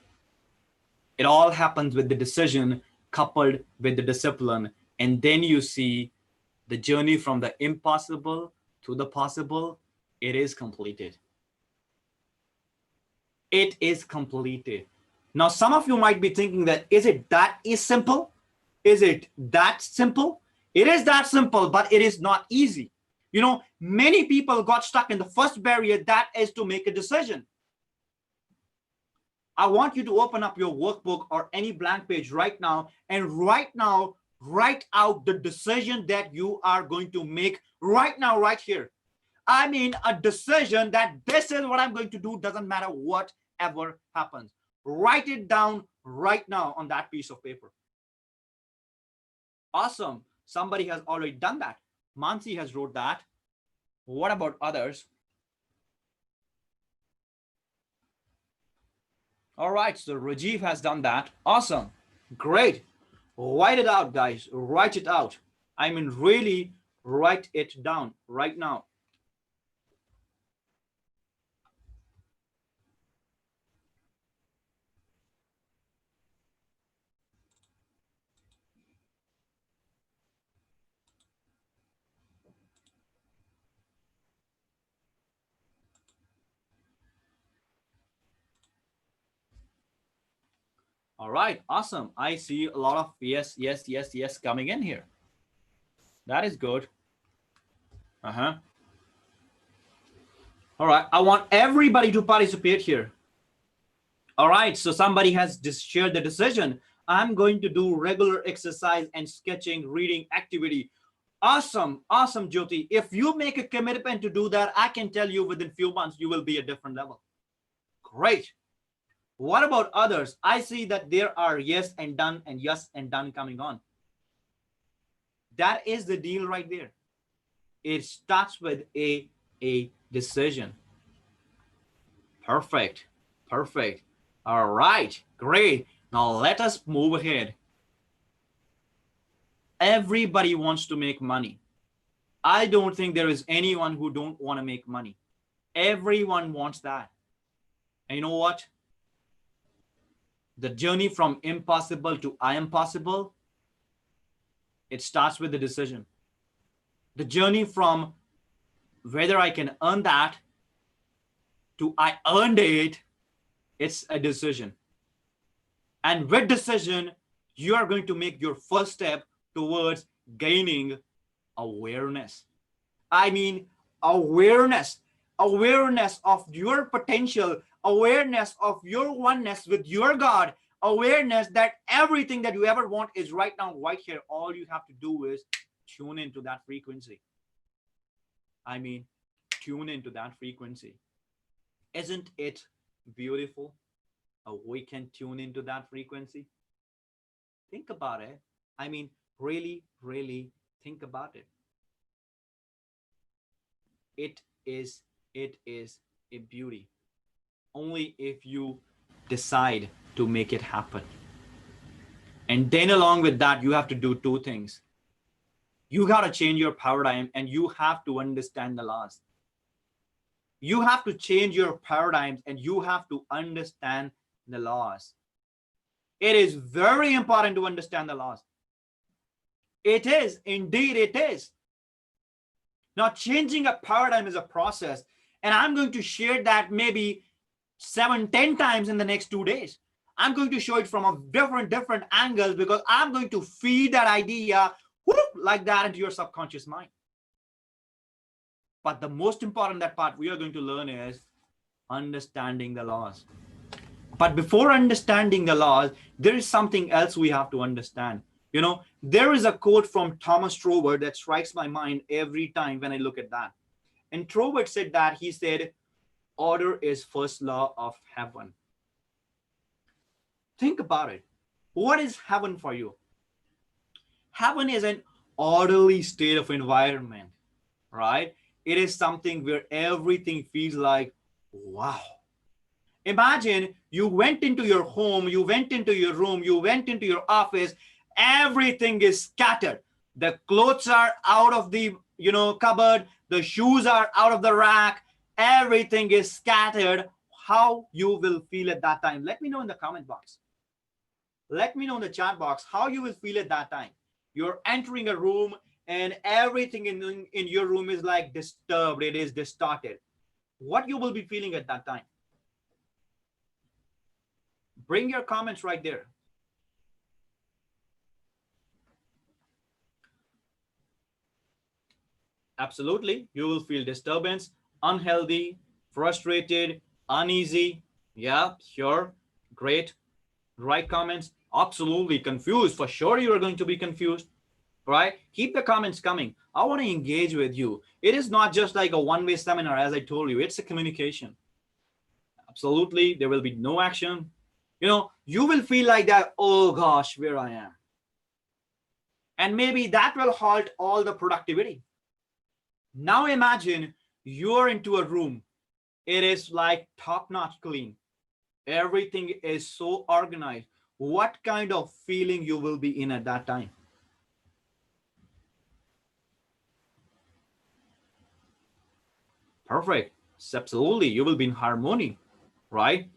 It all happens with the decision coupled with the discipline. And then you see the journey from the impossible to the possible. It is completed. It is completed. Now, some of you might be thinking that, is it that is simple? Is it that simple? It is that simple, but it is not easy. You know, many people got stuck in the first barrier, that is to make a decision. I want you to open up your workbook or any blank page right now, and right now, write out the decision that you are going to make right now, right here. I mean, a decision that this is what I'm going to do, doesn't matter whatever happens. Write it down right now on that piece of paper. Awesome. Somebody has already done that. Mansi has wrote that. What about others? All right, so Rajiv has done that. Awesome. Great. Write it out, guys. Write it out. I mean, really write it down right now. All right, awesome. I see a lot of yes, yes, yes, yes coming in here. That is good. All right, I want everybody to participate here. All right, so somebody has just shared the decision. I'm going to do regular exercise and sketching, reading activity. Awesome, awesome, Jyoti. If you make a commitment to do that, I can tell you within few months, you will be a different level. Great. What about others? I see that there are yes and done and yes and done coming on. That is the deal right there. It starts with a decision. Perfect. Perfect. All right. Great. Now let us move ahead. Everybody wants to make money. I don't think there is anyone who don't want to make money. Everyone wants that. And you know what? The journey from impossible to I am possible, it starts with the decision. The journey from whether I can earn that to I earned it, it's a decision. And with decision, you are going to make your first step towards gaining awareness. I mean, awareness of your potential, awareness of your oneness with your God, awareness that everything that you ever want is right now, right here. All you have to do is tune into that frequency. I mean, tune into that frequency. Isn't it beautiful? We can tune into that frequency. Think about it. I mean, really, really think about it. It is a beauty. Only if you decide to make it happen. And then along with that, you have to do two things. You got to change your paradigm and you have to understand the laws. You have to change your paradigms and you have to understand the laws. It is very important to understand the laws. It is, indeed it is. Now, changing a paradigm is a process, and I'm going to share that maybe 7-10 times in the next 2 days. I'm going to show it from a different angles because I'm going to feed that idea like that into your subconscious mind. But the most important that part we are going to learn is understanding the laws. But before understanding the laws, there is something else we have to understand. You know, there is a quote from Thomas Troward that strikes my mind every time when I look at that. And Troward said that, he said, order is first law of heaven. Think about it. What is heaven for you? Heaven is an orderly state of environment, right? It is something where everything feels like, wow. Imagine you went into your home, you went into your room, you went into your office, everything is scattered. The clothes are out of the cupboard, the shoes are out of the rack, everything is scattered. How you will feel at that time? Let me know in the comment box. Let me know in the chat box how you will feel at that time. You're entering a room and everything in your room is like disturbed, it is distorted. What you will be feeling at that time? Bring your comments right there. Absolutely, you will feel disturbance, unhealthy, frustrated, uneasy. Yeah, sure, great. Right comments. Absolutely confused. For sure, you are going to be confused. Right? Keep the comments coming. I want to engage with you. It is not just like a one-way seminar, as I told you. It's a communication. Absolutely, there will be no action. You will feel like that, oh gosh, where I am. And maybe that will halt all the productivity. Now imagine you're into a room. It is like top-notch clean. Everything is so organized. What kind of feeling you will be in at that time? Perfect. Absolutely. You will be in harmony, right?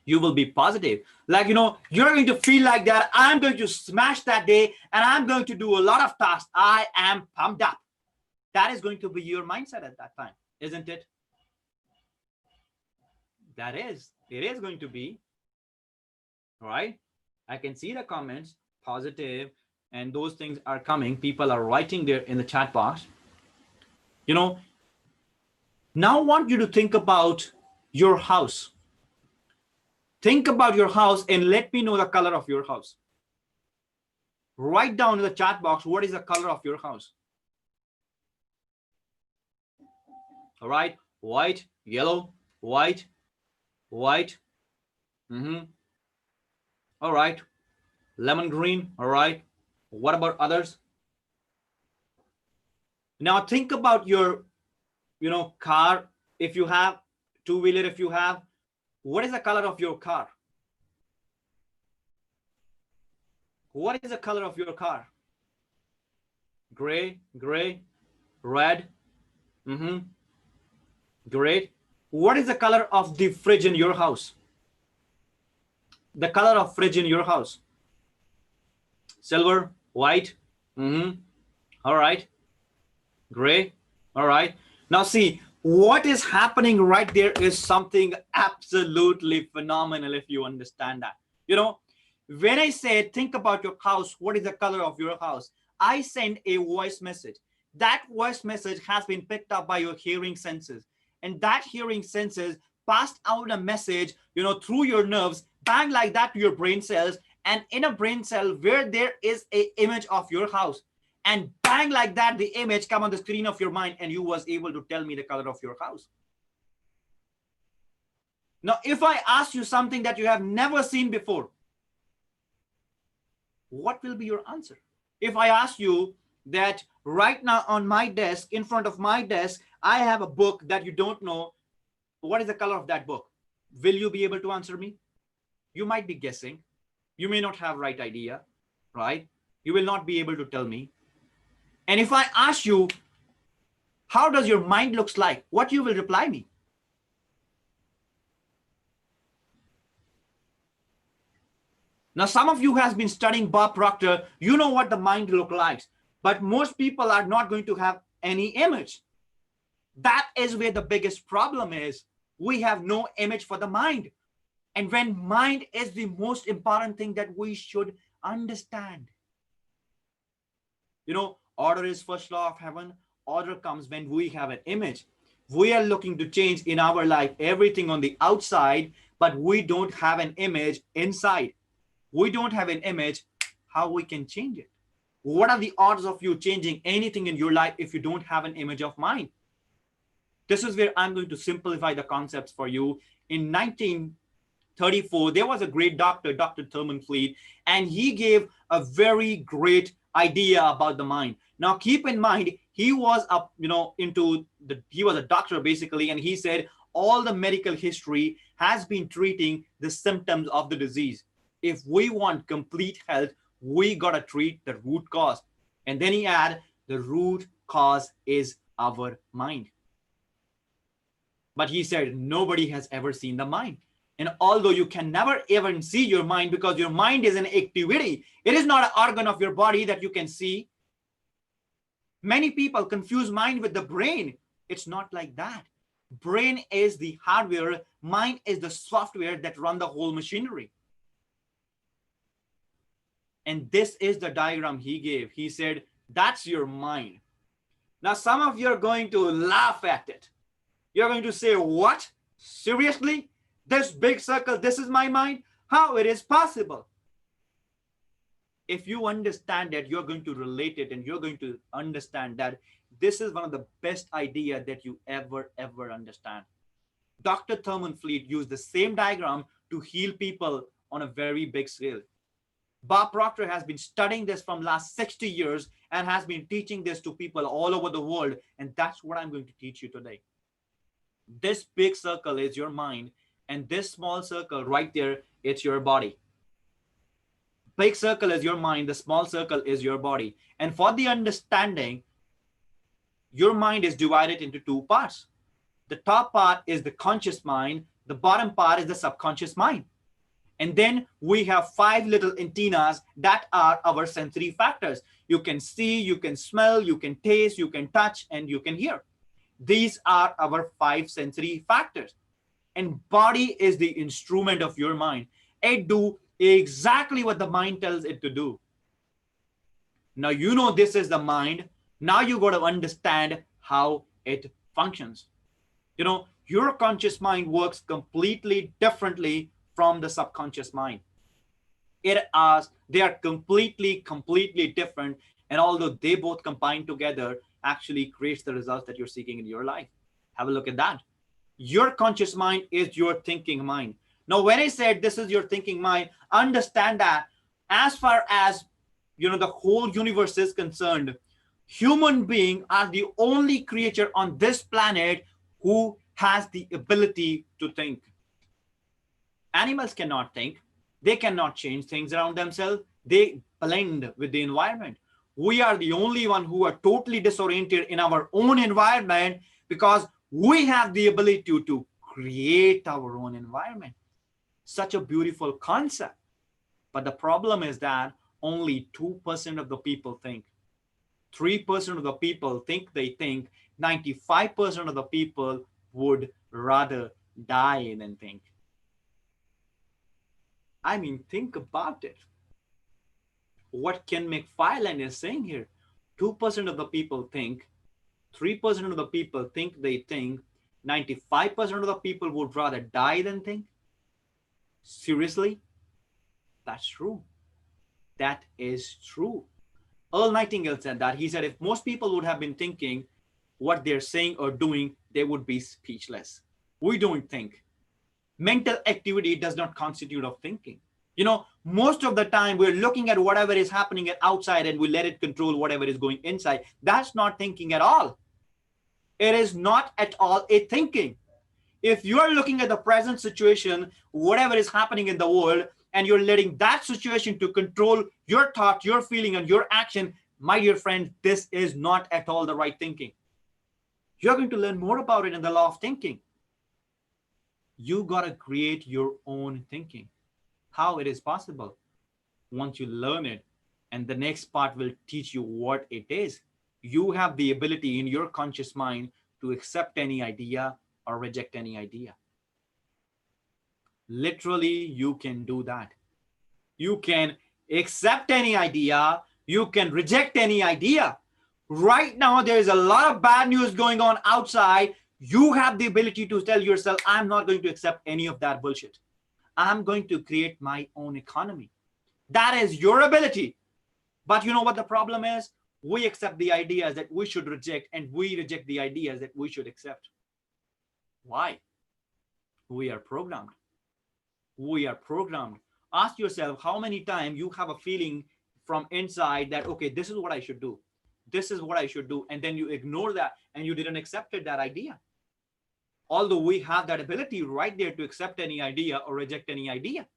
You will be positive. Like, you're going to feel like that. I'm going to smash that day and I'm going to do a lot of tasks. I am pumped up. That is going to be your mindset at that time, isn't it? It is going to be. All right. I can see the comments, positive, and those things are coming. People are writing there in the chat box. Now I want you to think about your house. Think about your house and let me know the color of your house. Write down in the chat box, what is the color of your house? All right. White, yellow, white, white, All right. Lemon green. All right. What about others? Now think about your, car. If you have two-wheeler, if you have, what is the color of your car? What is the color of your car? Gray, red. Great. What is the color of the fridge in your house? The color of fridge in your house? Silver, white. All right. Gray. All right. Now see, what is happening right there is something absolutely phenomenal if you understand that. When I say think about your house, what is the color of your house? I send a voice message. That voice message has been picked up by your hearing senses. And that hearing senses passed out a message, through your nerves, bang like that to your brain cells. And in a brain cell where there is a image of your house, and bang like that, the image come on the screen of your mind, and you was able to tell me the color of your house. Now, if I ask you something that you have never seen before, what will be your answer? If I ask you that right now on my desk, in front of my desk, I have a book that you don't know, what is the color of that book? Will you be able to answer me? You might be guessing. You may not have right idea, right? You will not be able to tell me. And if I ask you, how does your mind looks like? What you will reply me? Now, some of you has been studying Bob Proctor. You know what the mind look like, but most people are not going to have any image. That is where the biggest problem is. We have no image for the mind. And when mind is the most important thing that we should understand. Order is first law of heaven. Order comes when we have an image. We are looking to change in our life everything on the outside, but we don't have an image inside. We don't have an image. How we can change it? What are the odds of you changing anything in your life if you don't have an image of mind? This is where I'm going to simplify the concepts for you. In 1934, there was a great doctor, Dr. Thurman Fleet, and he gave a very great idea about the mind. Now, keep in mind, he was he was a doctor basically, and he said all the medical history has been treating the symptoms of the disease. If we want complete health, we gotta treat the root cause. And then he added, the root cause is our mind. But he said, nobody has ever seen the mind. And although you can never even see your mind, because your mind is an activity, it is not an organ of your body that you can see. Many people confuse mind with the brain. It's not like that. Brain is the hardware. Mind is the software that run the whole machinery. And this is the diagram he gave. He said, that's your mind. Now, some of you are going to laugh at it. You're going to say, what? Seriously? This big circle, this is my mind? How it is possible? If you understand that, you're going to relate it, and you're going to understand that this is one of the best ideas that you ever understand. Dr. Thurman Fleet used the same diagram to heal people on a very big scale. Bob Proctor has been studying this from last 60 years and has been teaching this to people all over the world. And that's what I'm going to teach you today. This big circle is your mind, and this small circle right there, it's your body. Big circle is your mind, the small circle is your body. And for the understanding, your mind is divided into two parts. The top part is the conscious mind. The bottom part is the subconscious mind. And then we have 5 little antennas that are our sensory factors. You can see, you can smell, you can taste, you can touch, and you can hear. These are our 5 sensory factors. And body is the instrument of your mind. It do exactly what the mind tells it to do. Now, you know this is the mind. Now you got to understand how it functions. Your conscious mind works completely differently from the subconscious mind. They are completely different. And although they both combine together, actually creates the results that you're seeking in your life. Have a look at that. Your conscious mind is your thinking mind. Now, when I said this is your thinking mind, understand that as far as the whole universe is concerned, human beings are the only creature on this planet who has the ability to think. Animals cannot think. They cannot change things around themselves. They blend with the environment. We are the only one who are totally disoriented in our own environment because we have the ability to create our own environment. Such a beautiful concept. But the problem is that only 2% of the people think. 3% of the people think they think. 95% of the people would rather die than think. I mean, think about it. What Ken McFarland is saying here, 2% of the people think, 3% of the people think they think, 95% of the people would rather die than think. Seriously? That's true. That is true. Earl Nightingale said that. He said if most people would have been thinking what they're saying or doing, they would be speechless. We don't think. Mental activity does not constitute of thinking. Most of the time we're looking at whatever is happening outside and we let it control whatever is going inside. That's not thinking at all. It is not at all a thinking. If you are looking at the present situation, whatever is happening in the world, and you're letting that situation to control your thought, your feeling, and your action, my dear friend, this is not at all the right thinking. You're going to learn more about it in the law of thinking. You got to create your own thinking. How it is possible? Once you learn it, and the next part will teach you what it is. You have the ability in your conscious mind to accept any idea or reject any idea. Literally, you can do that. You can accept any idea. You can reject any idea. Right now, there is a lot of bad news going on outside. You have the ability to tell yourself, I'm not going to accept any of that bullshit. I'm going to create my own economy. That is your ability. But you know what the problem is? We accept the ideas that we should reject, and we reject the ideas that we should accept. Why? We are programmed. We are programmed. Ask yourself how many times you have a feeling from inside that, okay, this is what I should do. This is what I should do. And then you ignore that and you didn't accept that idea. Although we have that ability right there to accept any idea or reject any idea.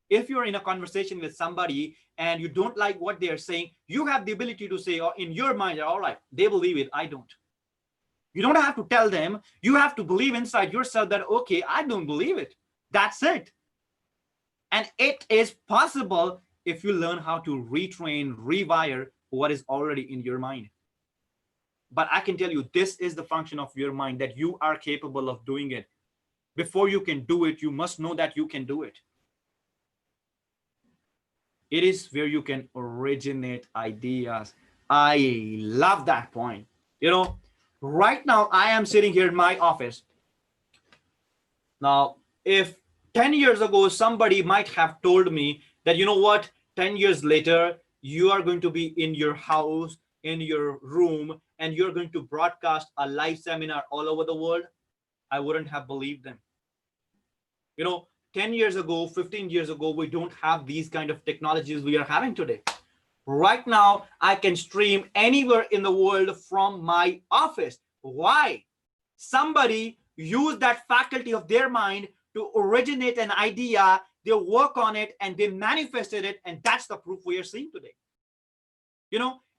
If you're in a conversation with somebody and you don't like what they're saying, you have the ability to say, oh, in your mind, all right, they believe it, I don't. You don't have to tell them. You have to believe inside yourself that, okay, I don't believe it. That's it. And it is possible if you learn how to retrain, rewire what is already in your mind. But I can tell you, this is the function of your mind, that you are capable of doing it. Before you can do it, you must know that you can do it. It is where you can originate ideas. I love that point. Right now I am sitting here in my office. Now, if 10 years ago, somebody might have told me that, 10 years later, you are going to be in your house, in your room, and you're going to broadcast a live seminar all over the world, I wouldn't have believed them. 10 years ago, 15 years ago, we don't have these kind of technologies we are having today. Right now, I can stream anywhere in the world from my office. Why? Somebody used that faculty of their mind to originate an idea, they work on it, and they manifested it, and that's the proof we are seeing today.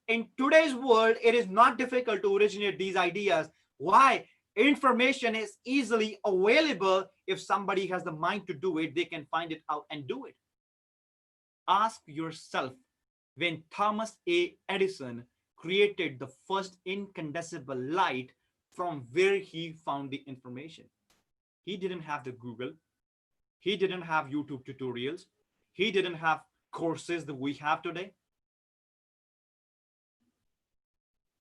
In today's world, it is not difficult to originate these ideas. Why? Information is easily available. If somebody has the mind to do it, they can find it out and do it. Ask yourself, when Thomas A. Edison created the first incandescent light, from where he found the information? He didn't have the Google. He didn't have YouTube tutorials. He didn't have courses that we have today.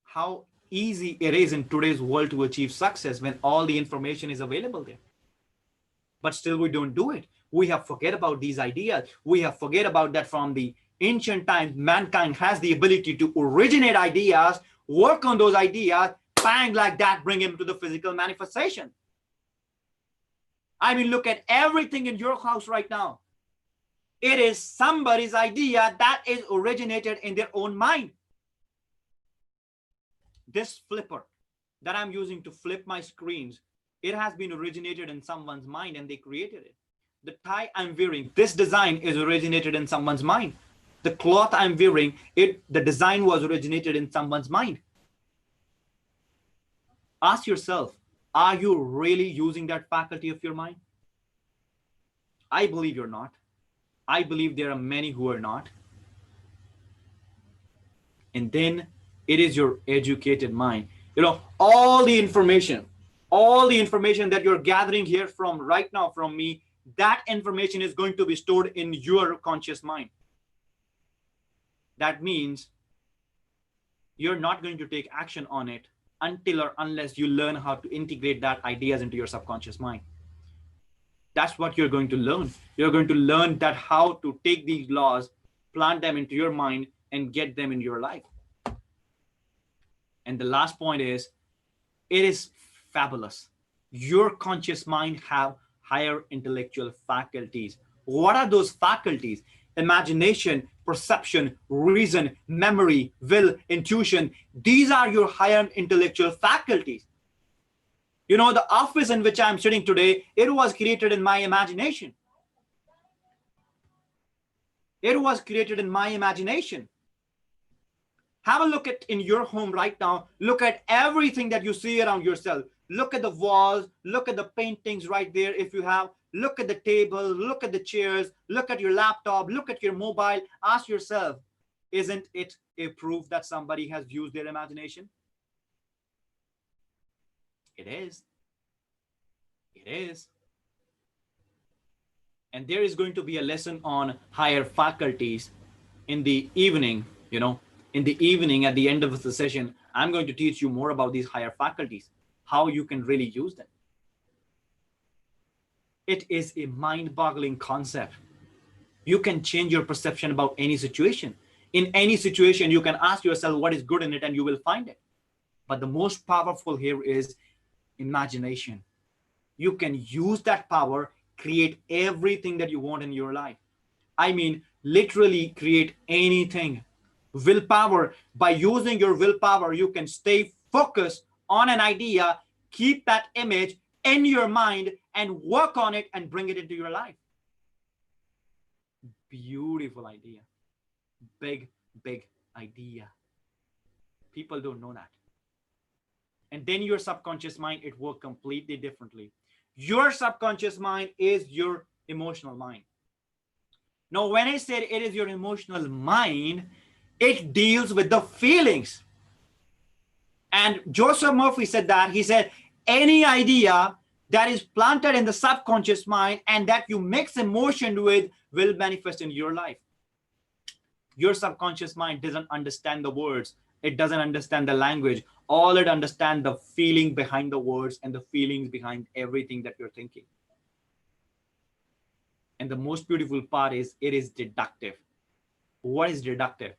How easy it is in today's world to achieve success when all the information is available there. But still we don't do it. We have forget about these ideas. We have forget about that from the ancient times. Mankind has the ability to originate ideas, work on those ideas, bang, like that, bring him to the physical manifestation. I mean, look at everything in your house right now. It is somebody's idea that is originated in their own mind. This flipper that I'm using to flip my screens, it has been originated in someone's mind and they created it. The tie I'm wearing, this design is originated in someone's mind. The cloth I'm wearing, the design was originated in someone's mind. Ask yourself, are you really using that faculty of your mind? I believe you're not. I believe there are many who are not. And then it is your educated mind. All the information that you're gathering here from right now from me, that information is going to be stored in your conscious mind. That means you're not going to take action on it until or unless you learn how to integrate that ideas into your subconscious mind. That's what you're going to learn. You're going to learn that how to take these laws, plant them into your mind, and get them in your life. And the last point is, it is fabulous. Your conscious mind have higher intellectual faculties. What are those faculties? Imagination, perception, reason, memory, will, intuition. These are your higher intellectual faculties. The office in which I'm sitting today, it was created in my imagination. It was created in my imagination. Have a look at in your home right now. Look at everything that you see around yourself. Look at the walls. Look at the paintings right there if you have. Look at the table. Look at the chairs. Look at your laptop. Look at your mobile. Ask yourself, isn't it a proof that somebody has used their imagination? It is. It is. And there is going to be a lesson on higher faculties in the evening, in the evening at the end of the session. I'm going to teach you more about these higher faculties, how you can really use them. It is a mind-boggling concept. You can change your perception about any situation. In any situation, you can ask yourself what is good in it and you will find it. But the most powerful here is imagination. You can use that power, create everything that you want in your life. I mean, literally create anything. Willpower, by using your willpower, you can stay focused on an idea, keep that image in your mind and work on it and bring it into your life. Beautiful idea. Big idea. People don't know that. And then your subconscious mind, it works completely differently. Your subconscious mind is your emotional mind. Now, when I said it is your emotional mind, it deals with the feelings. And Joseph Murphy said that. He said, any idea that is planted in the subconscious mind and that you mix emotion with will manifest in your life. Your subconscious mind doesn't understand the words. It doesn't understand the language. All it understands the feeling behind the words and the feelings behind everything that you're thinking. And the most beautiful part is it is deductive. What is deductive?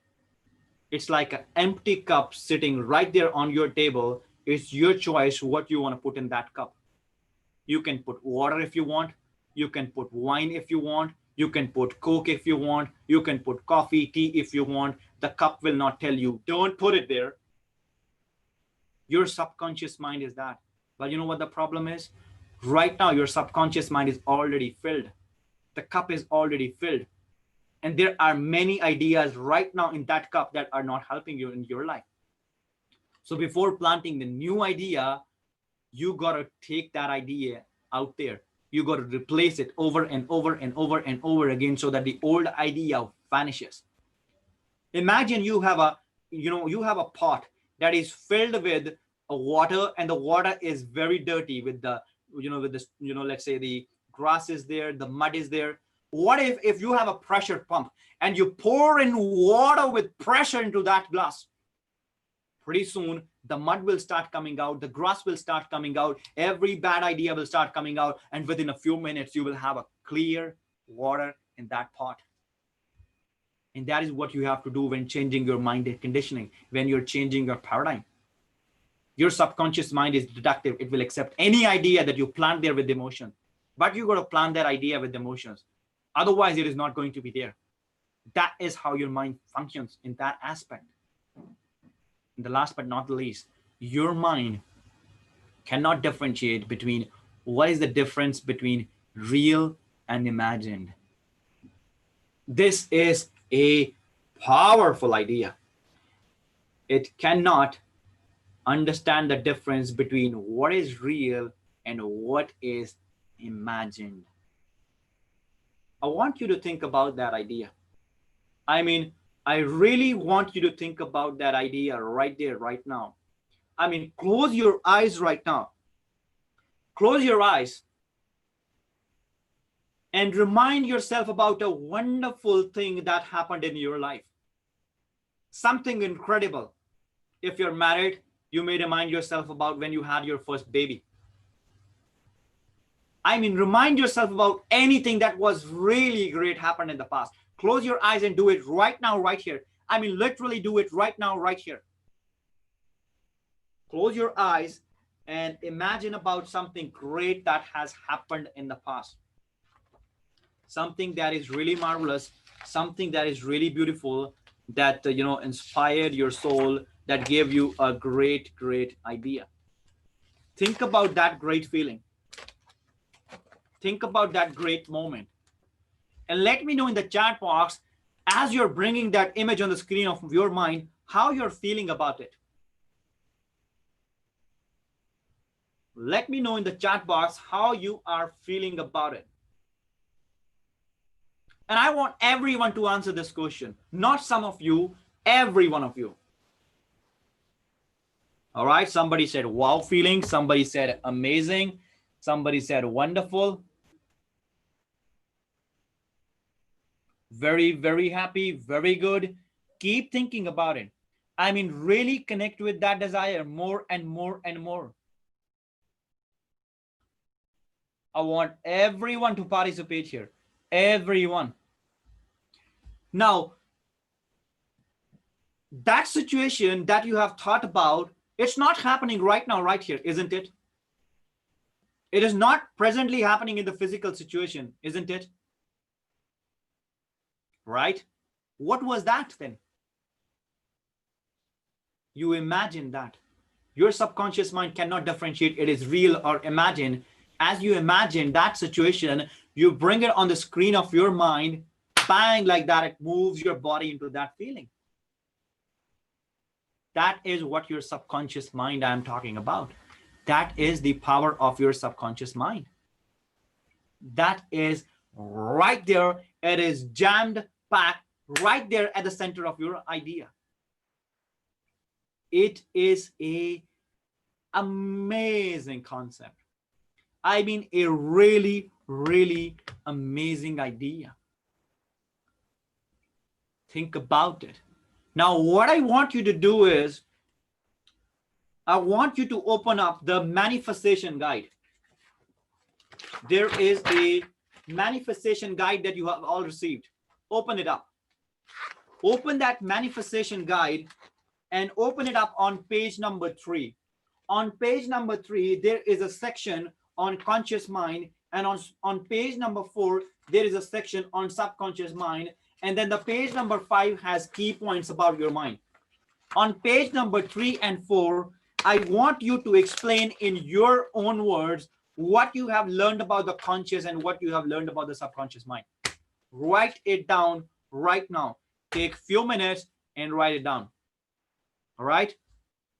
It's like an empty cup sitting right there on your table. It's your choice what you want to put in that cup. You can put water if you want. You can put wine if you want. You can put Coke if you want. You can put coffee, tea if you want. The cup will not tell you, don't put it there. Your subconscious mind is that. But you know what the problem is? Right now, your subconscious mind is already filled. The cup is already filled. And there are many ideas right now in that cup that are not helping you in your life. So before planting the new idea, you got to take that idea out there. You got to replace it over and over and over and over again so that the old idea vanishes. Imagine you have a pot that is filled with a water and the water is very dirty with the, let's say the grass is there, the mud is there. What if you have a pressure pump and you pour in water with pressure into that glass? Pretty soon, the mud will start coming out, the grass will start coming out, every bad idea will start coming out, and within a few minutes, you will have a clear water in that pot. And that is what you have to do when changing your mind conditioning, when you're changing your paradigm. Your subconscious mind is deductive. It will accept any idea that you plant there with emotion. but you got to plant that idea with emotions. Otherwise, it is not going to be there. That is how your mind functions in that aspect. And the last but not the least, your mind cannot differentiate between what is the difference between real and imagined. This is a powerful idea. It cannot understand the difference between what is real and what is imagined. I want you to think about that idea. I mean, I really want you to think about that idea right there, right now. I mean, close your eyes right now. Close your eyes and remind yourself about a wonderful thing that happened in your life. Something incredible. If you're married, you may remind yourself about when you had your first baby. I mean, remind yourself about anything that was really great happened in the past. Close your eyes and do it right now, right here. I mean, literally do it right now, right here. Close your eyes and imagine about something great that has happened in the past. Something that is really marvelous, something that is really beautiful, that inspired your soul, that gave you a great idea. Think about that great feeling. Think about that great moment, and let me know in the chat box, as you're bringing that image on the screen of your mind, how you're feeling about it. Let me know in the chat box how you are feeling about it. And I want everyone to answer this question, not some of you, every one of you. All right, somebody said wow feeling, somebody said amazing, somebody said wonderful. Very happy, very good. Keep thinking about it. I mean, really connect with that desire more and more and more. I want everyone to participate here. Everyone. Now, that situation that you have thought about, it's not happening right now, right here, isn't it? It is not presently happening in the physical situation, isn't it? Right? What was that then? You imagine that. Your subconscious mind cannot differentiate it is real or imagined. As you imagine that situation, you bring it on the screen of your mind, bang, like that, it moves your body into that feeling. That is what your subconscious mind I'm talking about. That is the power of your subconscious mind. That is right there. It is jammed packed right there at the center of your idea. It is a amazing concept. I mean, a really amazing idea. Think about it. Now, what I want you to do is, I want you to open up the manifestation guide. There is a manifestation guide that you have all received. Open it up. Open that manifestation guide and open it up on page number 3. On page number 3, there is a section on conscious mind, and on page number 4, there is a section on subconscious mind, and then the page number 5 has key points about your mind. On page number 3 and 4, I want you to explain in your own words what you have learned about the conscious and what you have learned about the subconscious mind. Write it down right now. Take a few minutes and write it down. All right?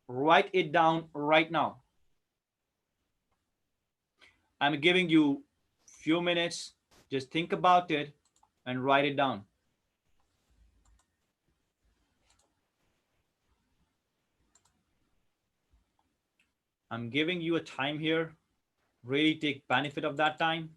Write it down right now. I'm giving you a few minutes. Just think about it and write it down. I'm giving you a time here. Really take benefit of that time.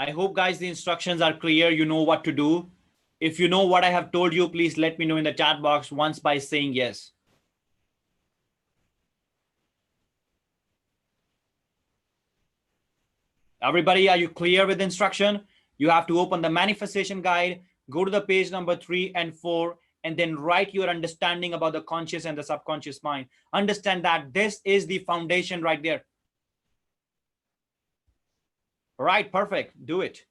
I hope, guys, the instructions are clear. You know what to do. If you know what I have told you, please let me know in the chat box once by saying yes. Everybody, are you clear with the instruction? You have to open the manifestation guide, go to the page number 3 and 4, and then write your understanding about the conscious and the subconscious mind. Understand that this is the foundation right there. All right, perfect. Do it.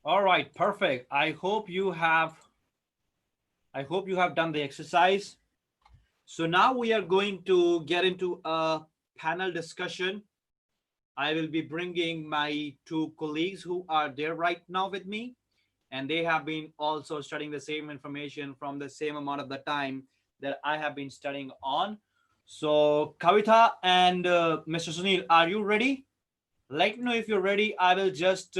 All right, perfect. I hope you have done the exercise. So now we are going to get into a panel discussion. I will be bringing my two colleagues who are there right now with me, and they have been also studying the same information from the same amount of the time that I have been studying on. So Kavita and Mr. Sunil, are you ready? Let me know if you're ready. I will just,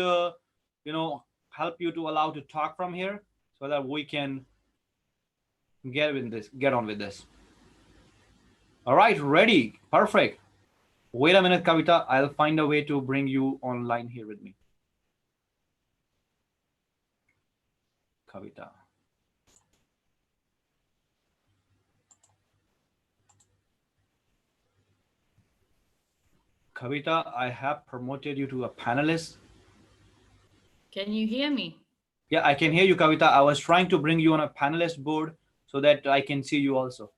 help you to allow to talk from here so that we can get on with this. All right, ready. Perfect. Wait a minute, Kavita. I'll find a way to bring you online here with me. Kavita. Kavita, I have promoted you to a panelist. Can you hear me? Yeah, I can hear you, Kavita. I was trying to bring you on a panelist board so that I can see you also.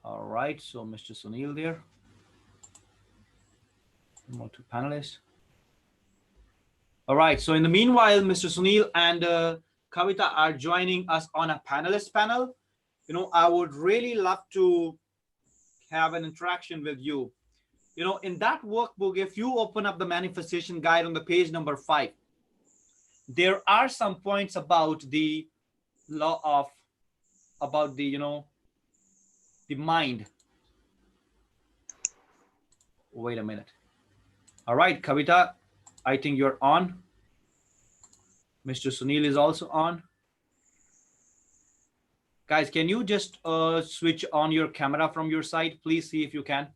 All right, so Mr. Sunil there. More to panelists. All right, so in the meanwhile, Mr. Sunil and Kavita are joining us on a panelist panel. I would really love to have an interaction with you. In that workbook, if you open up the manifestation guide on the page number 5, there are some points about the law of, about the, the mind. Wait a minute. All right, Kavita, I think you're on. Mr. Sunil is also on. Guys, can you just switch on your camera from your side? Please see if you can.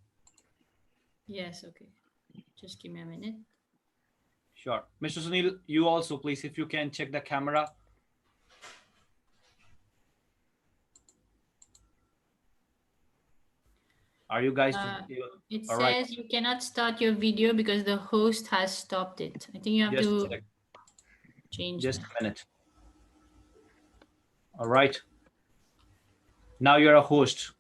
Yes, okay. Just give me a minute. Sure. Mr. Sunil, you also, please, if you can check the camera. Are you guys? It says you cannot start your video because the host has stopped it. I think you have to change just that. a minute. All right. Now you're a host.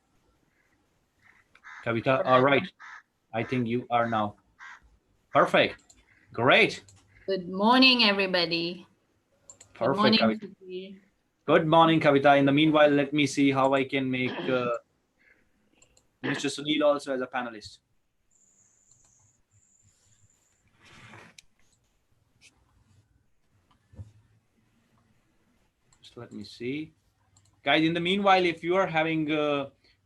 Kavita, all right. I think you are now. Perfect. Great. Good morning, everybody. Perfect, Good morning, Kavita. Good morning, Kavita. In the meanwhile, let me see how I can make Mr. Sunil also as a panelist. Just let me see. Guys, in the meanwhile, if you are having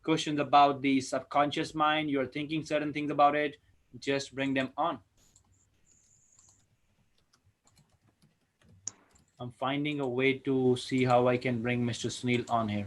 questions about the subconscious mind, you're thinking certain things about it, just bring them on. I'm finding a way to see how I can bring Mr. Sunil on here.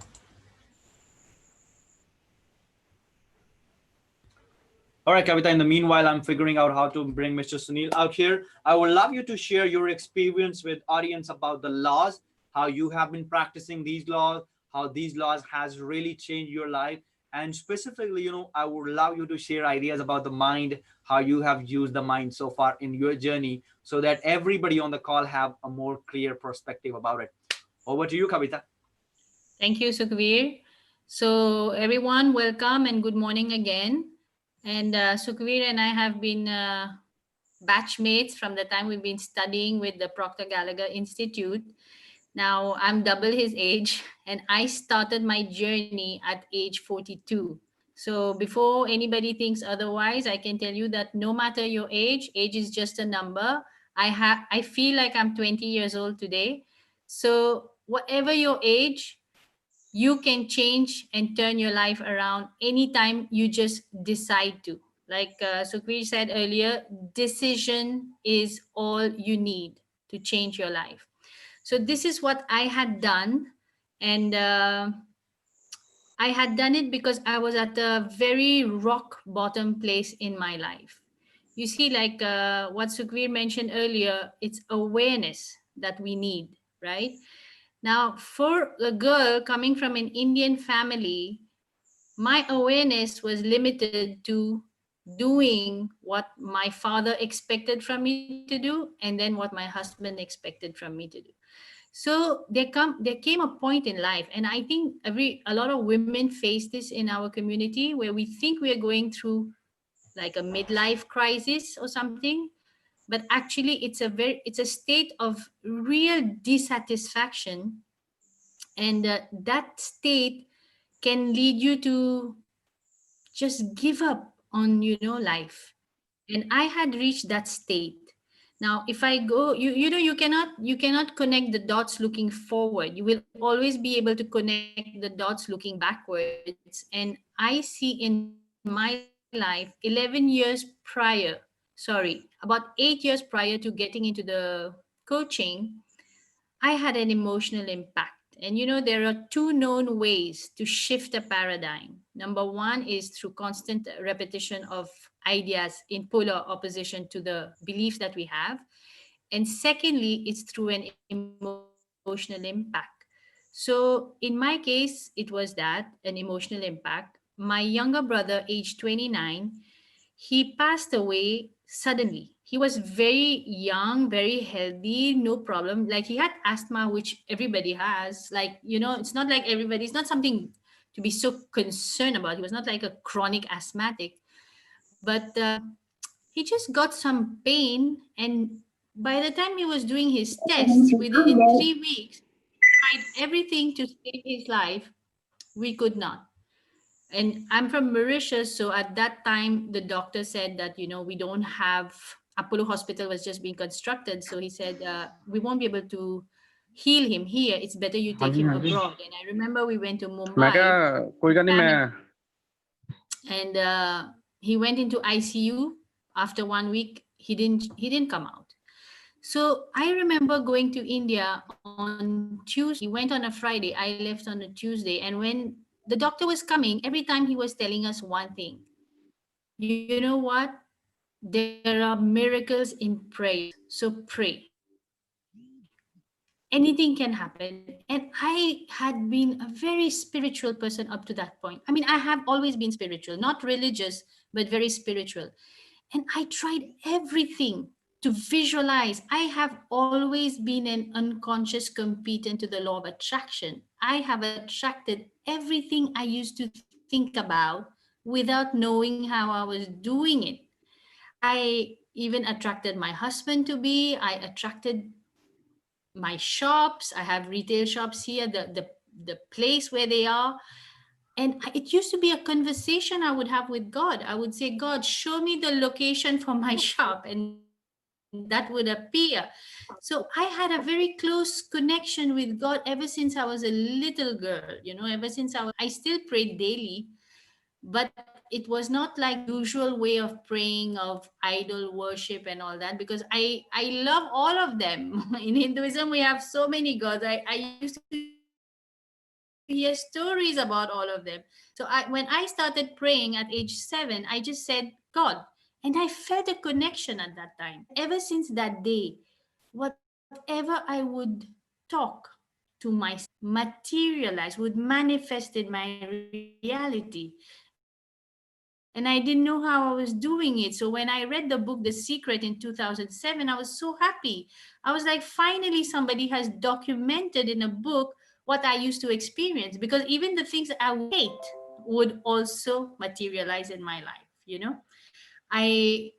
All right, Kavita, in the meanwhile, I'm figuring out how to bring Mr. Sunil out here. I would love you to share your experience with audience about the laws, how you have been practicing these laws, how these laws has really changed your life. And specifically, I would love you to share ideas about the mind, how you have used the mind so far in your journey so that everybody on the call have a more clear perspective about it. Over to you, Kavita. Thank you, Sukhveer. So everyone, welcome and good morning again. And Sukhveer and I have been batchmates from the time we've been studying with the Proctor Institute. Now I'm double his age, and I started my journey at age 42. So before anybody thinks otherwise, I can tell you that no matter your age is just a number. I feel like I'm 20 years old today. So whatever your age, you can change and turn your life around anytime you just decide to. Like Sukhvir said earlier, decision is all you need to change your life. So this is what I had done. And I had done it because I was at a very rock bottom place in my life. You see, like what Sukhvir mentioned earlier, it's awareness that we need, right? Now, for a girl coming from an Indian family, my awareness was limited to doing what my father expected from me to do and then what my husband expected from me to do. So there came a point in life, and I think a lot of women face this in our community, where we think we are going through like a midlife crisis or something, but actually it's a state of real dissatisfaction. And that state can lead you to just give up on life. And I had reached that state. Now if I go, you cannot connect the dots looking forward. You will always be able to connect the dots looking backwards. And I see in my life 11 years prior, sorry, about 8 years prior to getting into the coaching, I had an emotional impact. And there are two known ways to shift a paradigm. Number one is through constant repetition of ideas in polar opposition to the beliefs that we have. And secondly, it's through an emotional impact. So in my case, it was that an emotional impact. My younger brother, age 29, he passed away suddenly. He was very young, very healthy, no problem. Like he had asthma, which everybody has. It's not like everybody, it's not something to be so concerned about. He was not like a chronic asthmatic, but he just got some pain. And by the time he was doing his tests, within 3 weeks, tried everything to save his life. We could not. And I'm from Mauritius, so at that time the doctor said that we don't have, Apollo Hospital was just being constructed, so he said we won't be able to heal him here. It's better you हाँ take जी him हाँ जी abroad. And I remember we went to मैं क्या Mumbai कोई with गल नहीं मैं family, and he went into ICU. After 1 week, he didn't come out. So I remember going to India on Tuesday. He went on a Friday. I left on a Tuesday. And when the doctor was coming, every time he was telling us one thing: you know what? There are miracles in prayers. So pray. Anything can happen. And I had been a very spiritual person up to that point. I mean, I have always been spiritual, not religious, but very spiritual. And I tried everything to visualize. I have always been an unconscious competent to the law of attraction. I have attracted everything I used to think about without knowing how I was doing it. I even attracted my husband to be, I attracted my shops. I have retail shops here, the place where they are. And it used to be a conversation I would have with God. I would say, God, show me the location for my shop, and that would appear. So I had a very close connection with God ever since I was a little girl. Ever since I was a little girl, I still prayed daily, but it was not like the usual way of praying, of idol worship and all that, because I love all of them. In Hinduism we have so many gods. I used to hear stories about all of them. So when I started praying at age 7, I just said God, and I felt a connection at that time. And ever since that day, whatever I would talk to myself materialize, would manifest in my reality. And I didn't know how I was doing it. So when I read the book The Secret in 2007, I was so happy. I was like, finally somebody has documented in a book what I used to experience, because even the things I would hate would also materialize in my life, I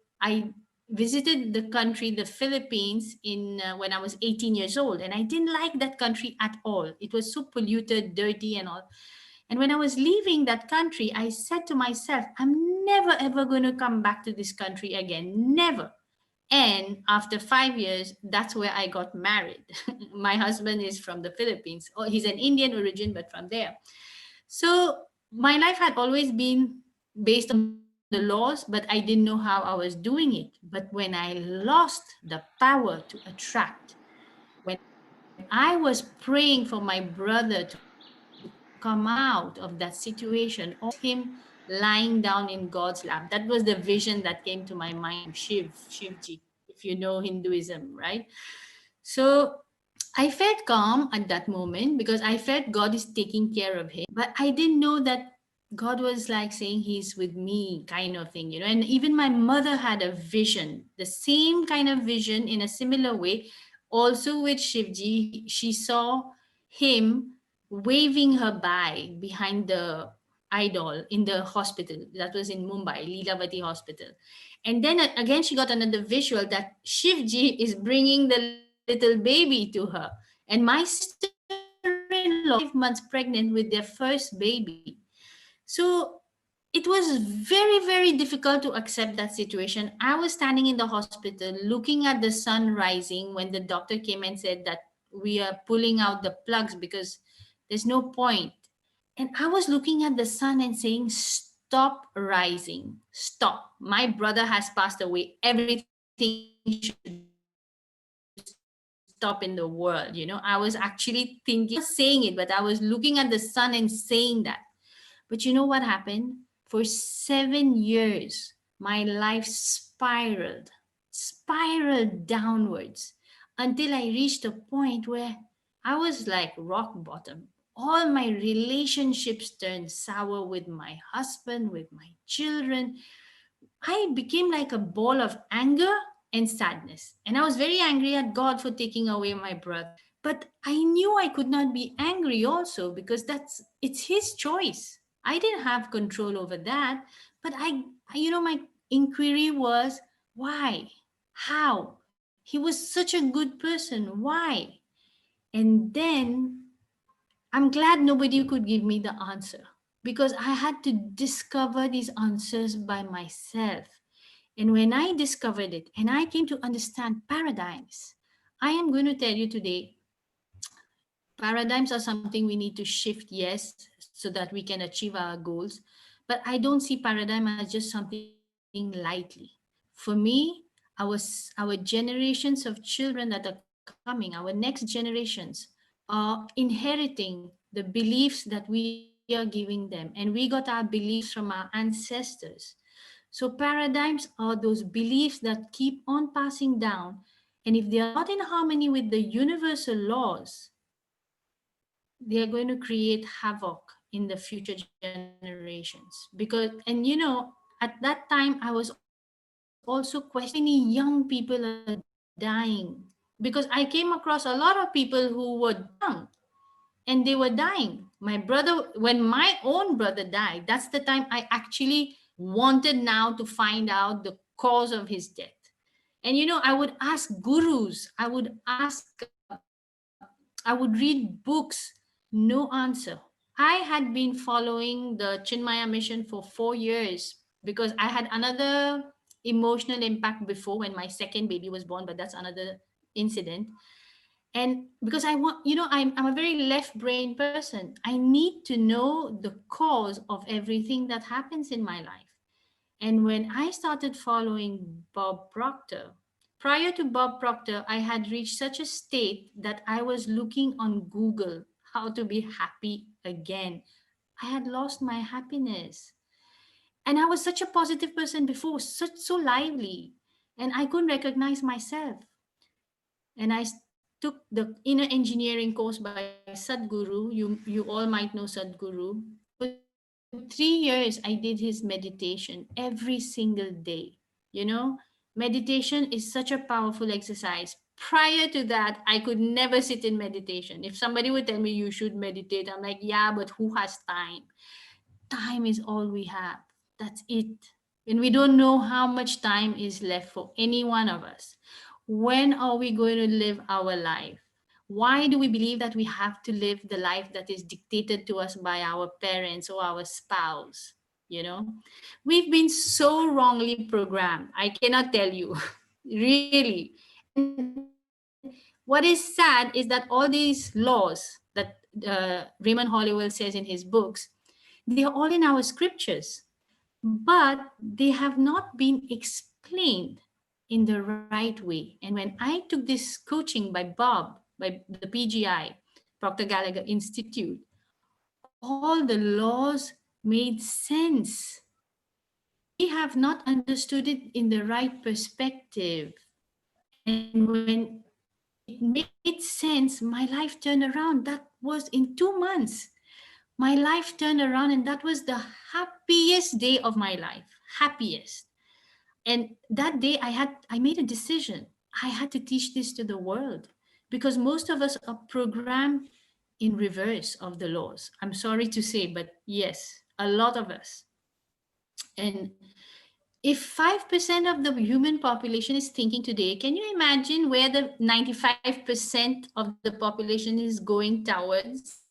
visited the country, the Philippines, in when I was 18 years old, and I didn't like that country at all. It was so polluted, dirty, and all. And when I was leaving that country, I said to myself, I'm never ever going to come back to this country again. Never. And after 5 years, that's where I got married. My husband is from the Philippines. Oh, he's an Indian origin, but from there. So my life had always been based on the laws, but I didn't know how I was doing it. But when I lost the power to attract, when I was praying for my brother to come out of that situation, all I saw was him lying down in God's lap. That was the vision that came to my mind of Shivji, if you know Hinduism, right? So I felt calm at that moment because I felt God is taking care of him. But I didn't know that God was like saying he's with me, kind of thing, you know. And even my mother had a vision, the same kind of vision in a similar way. Also with Shivji, she saw him waving her by behind the idol in the hospital that was in Mumbai, Leelavati Hospital. And then again, she got another visual that Shivji is bringing the little baby to her. And my sister-in-law was 5 months pregnant with their first baby. So it was very, very difficult to accept that situation. I was standing in the hospital looking at the sun rising when the doctor came and said that we are pulling out the plugs because there's no point. And I was looking at the sun and saying, stop rising, stop. My brother has passed away. Everything should stop in the world. You know, I was actually thinking, I was not saying it, but I was looking at the sun and saying that. But you know what happened? For 7 years, my life spiraled downwards until I reached a point where I was like rock bottom. All my relationships turned sour with my husband, with my children. I became like a ball of anger and sadness. And I was very angry at God for taking away my brother. But I knew I could not be angry also because it's his choice. I didn't have control over that. But my inquiry was why? How? He was such a good person. Why? And then I'm glad nobody could give me the answer because I had to discover these answers by myself. And when I discovered it and I came to understand paradigms, I am going to tell you today paradigms are something we need to shift, yes, so that we can achieve our goals. But I don't see paradigm as just something lightly. For me, our generations of children that are coming, our next generations, are inheriting the beliefs that we are giving them. And we got our beliefs from our ancestors. So paradigms are those beliefs that keep on passing down. And if they are not in harmony with the universal laws, they are going to create havoc in the future generations. At that time, I was also questioning why so many young people are dying. Because I came across a lot of people who were young and they were dying. My brother, when my own brother died, that's the time I actually wanted now to find out the cause of his death. And I would ask gurus, I would read books, no answer. I had been following the Chinmaya mission for 4 years because I had another emotional impact before when my second baby was born, but that's another incident. And because I want, I'm a very left brain person. I need to know the cause of everything that happens in my life. And when I started following Bob Proctor, prior to Bob Proctor, I had reached such a state that I was looking on Google how to be happy again. I had lost my happiness. And I was such a positive person before, such so lively. And I couldn't recognize myself. And took the inner engineering course by Satguru. You all might know Satguru. For 3 years, I did his meditation every single day. You know, meditation is such a powerful exercise. Prior to that, I could never sit in meditation. If somebody would tell me you should meditate, I'm like, yeah, but who has time? Time is all we have. That's it. And we don't know how much time is left for any one of us. When are we going to live our life? Why do we believe that we have to live the life that is dictated to us by our parents or our spouse? You know, we've been so wrongly programmed. I cannot tell you. really. And what is sad is that all these laws that Raymond Hollowell says in his books, they are all in our scriptures, but they have not been explained in the right way. And when I took this coaching by Bob, by the PGI, Proctor Gallagher Institute, all the laws made sense. We have not understood it in the right perspective. And when it made sense, my life turned around. That was in 2 months. My life turned around, and that was the happiest day of my life. Happiest. And that day I made a decision. I had to teach this to the world because most of us are programmed in reverse of the laws. I'm sorry to say, but yes, a lot of us. And if 5% of the human population is thinking today, can you imagine where the 95% of the population is going towards?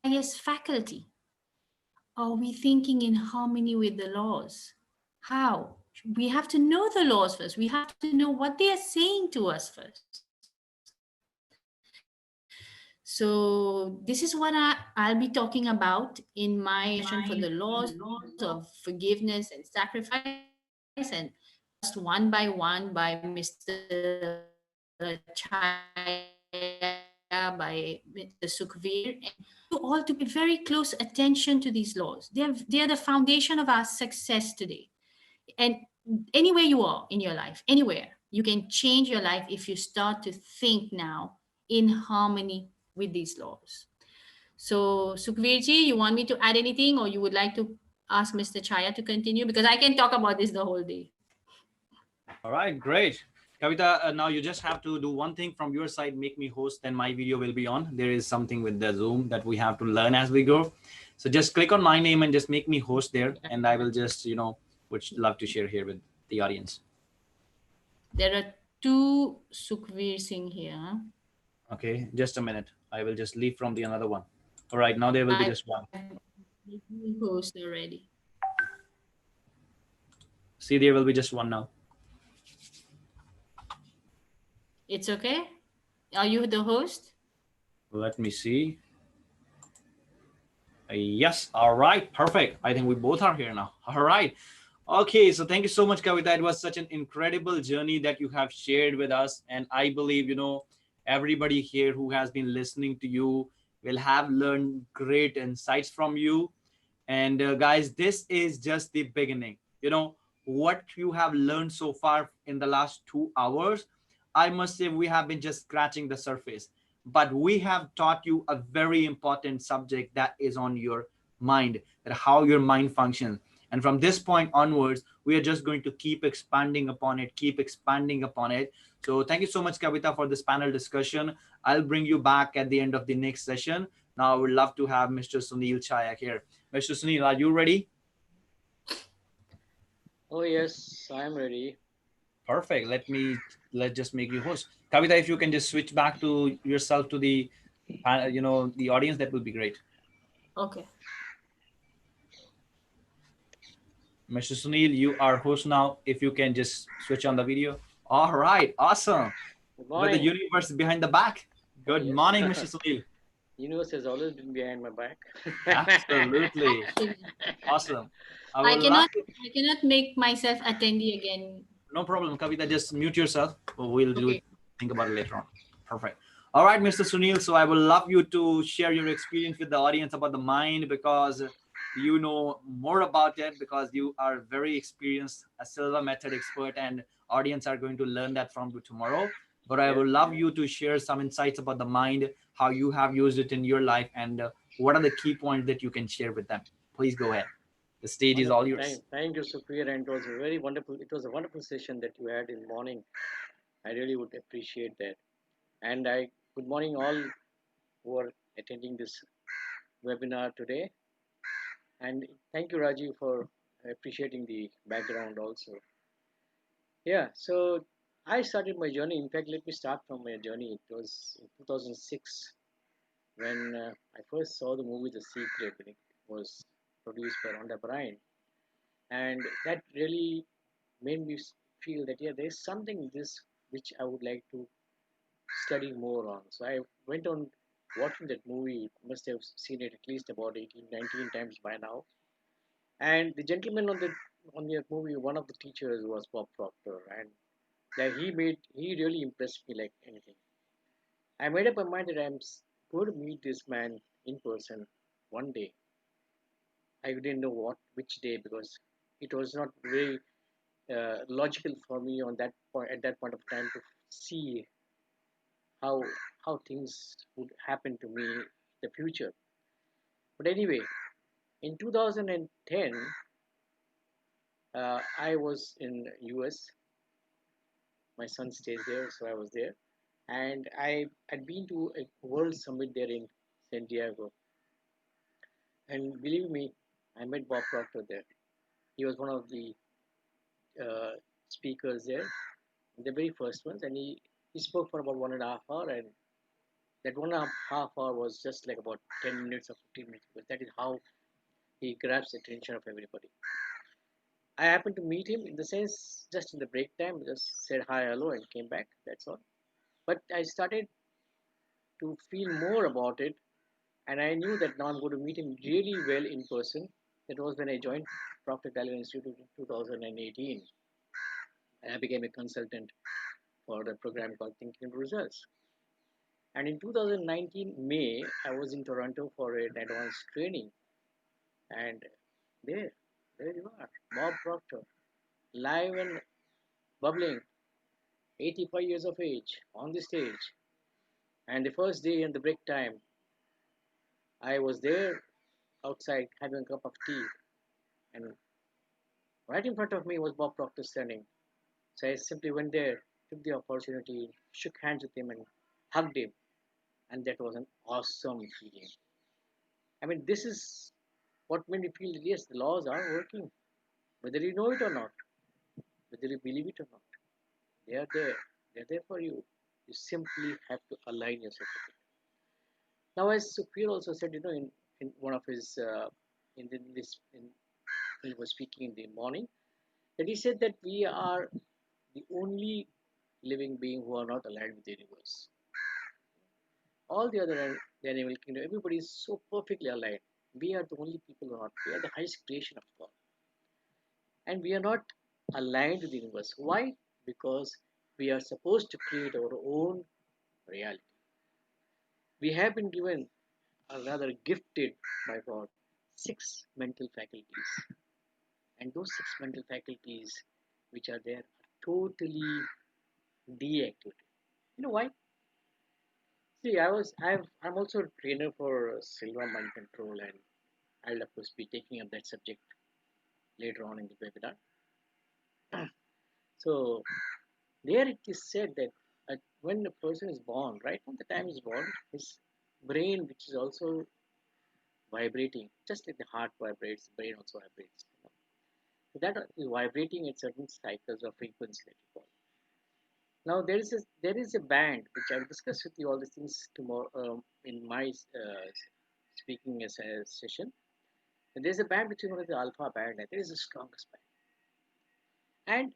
The highest faculty. Are we thinking in harmony with the laws? How? We have to know the laws first. We have to know what they are saying to us first. So, this is what I'll be talking about in my session for the laws of forgiveness and sacrifice, and discussed one by one by Mr. Chaya, by Mr. Sukhveer, and I want you all to pay very close attention to these laws. They are the foundation of our success today. And anywhere you are in your life, anywhere, you can change your life if you start to think now in harmony with these laws. So, Sukhvirji, you want me to add anything, or you would like to ask Mr. Chaya to continue? Because I can talk about this the whole day. All right, great. Kavita, now you just have to do one thing from your side, make me host, then my video will be on. There is something with the Zoom that we have to learn as we go. So just click on my name and just make me host there, and I will just, would love to share here with the audience. There are two Sukhveer Singh here. Okay, just a minute. I will just leave from the another one. All right, now there will be just one. I've made you host already. See, there will be just one now. It's okay? Are you the host? Let me see. Yes. All right. Perfect. I think we both are here now. All right. Okay. So thank you so much, Kavita. It was such an incredible journey that you have shared with us. And I believe, everybody here who has been listening to you will have learned great insights from you. And guys, this is just the beginning. What you have learned so far in the last 2 hours, I must say we have been just scratching the surface. But we have taught you a very important subject that is on your mind, that how your mind functions. And from this point onwards, we are just going to keep expanding upon it, keep expanding upon it. So thank you so much, Kavita, for this panel discussion. I'll bring you back at the end of the next session. Now I would love to have Mr. Sunil Chayak here. Mr. Sunil, are you ready? Oh yes, I am ready. Perfect. Let's just make you host. Kavita, if you can just switch back to yourself to the the audience, that will be great. Okay. Mr. Sunil, you are host now. If you can just switch on the video. All right, awesome. Good With the morning. universe behind the back. Oh Good yes. morning, Mr. Sunil. Universe has always been behind my back. Absolutely. Actually, Awesome. I I would love cannot to. I cannot make myself attendee again. No problem, Kavita. Just mute yourself. We'll do it. Okay. Think about it later on. Perfect. All right, Mr. Sunil. So I would love you to share your experience with the audience about the mind, because you know more about it, because you are very experienced, a silver method expert, and audience are going to learn that from you tomorrow. But I Yeah. would love you to share some insights about the mind, how you have used it in your life, and what are the key points that you can share with them. Please go ahead. The stage is all Wonderful. yours. Thank you, Supriya. And it was a very wonderful. It was a wonderful session that you had in the morning. I really would appreciate that. And I good morning all who are attending this webinar today. And thank you, Rajiv, for appreciating the background also. Yeah. So I started my journey. In fact, let me start from my journey. It was in 2006 when I first saw the movie The Secret when it was produced by Rhonda Byrne, and that really made me feel that yeah, there's something in this which I would like to study more on. So I went on watching that movie. Must have seen it at least about 18, 19 times by now. And the gentleman on the movie, one of the teachers was Bob Proctor, and that he really impressed me like anything. I made up my mind that going to meet this man in person one day. I didn't know which day because it was not very logical for me on that point at that point of time to see how how things would happen to me in the future. But anyway, in 2010, I was in US. My son stays there, so I was there, and I had been to a World Summit there in San Diego. And believe me, I met Bob Proctor there. He was one of the uh, speakers there, the very first ones, and he spoke for about 1.5 hours, and that 1.5 hour was just like about 10 minutes or 15 minutes because that is how he grabs the attention of everybody. I happened to meet him in the sense just in the break time, just said hi, hello, and came back. That's all. But I started to feel more about it, and I knew that now I'm going to meet him really well in person. That was when I joined Proctor Talent Institute in 2018, and I became a consultant for the program called Thinking Results. And in 2019 May, I was in Toronto for an advanced training, and there, there you are, Bob Proctor, live and bubbling, 85 years of age, on the stage. And the first day in the break time, I was there outside having a cup of tea, and right in front of me was Bob Proctor standing. So I simply went there, took the opportunity, shook hands with him, and hugged him. And that was an awesome feeling. I mean, this is what made me feel that yes, the laws are working, whether you know it or not, whether you believe it or not. They are there. They're there for you. You simply have to align yourself with it. Now, as Sukhbir also said, in one of his when he was speaking in the morning, that he said that we are the only living being who are not aligned with the universe. All the other the animal kingdom, everybody is so perfectly aligned. We are the only people who are not. We are the highest creation of God, and we are not aligned with the universe. Why? Because we are supposed to create our own reality. We have been given, or rather gifted by God, six mental faculties, and those six mental faculties which are there are totally deactivated. You know why? See, I'm also a trainer for Silva Mind Control, and I'll of course be taking up that subject later on in the webinar. So there it is said that when a person is born, right from the time he's born, his brain, which is also vibrating, just like the heart vibrates, the brain also vibrates. So that is vibrating at certain cycles or frequency that you call. Now there is a band which I'll discuss with you all these things tomorrow in my speaking as a session. And there's a band which is known as the alpha band, and it is the strongest band. And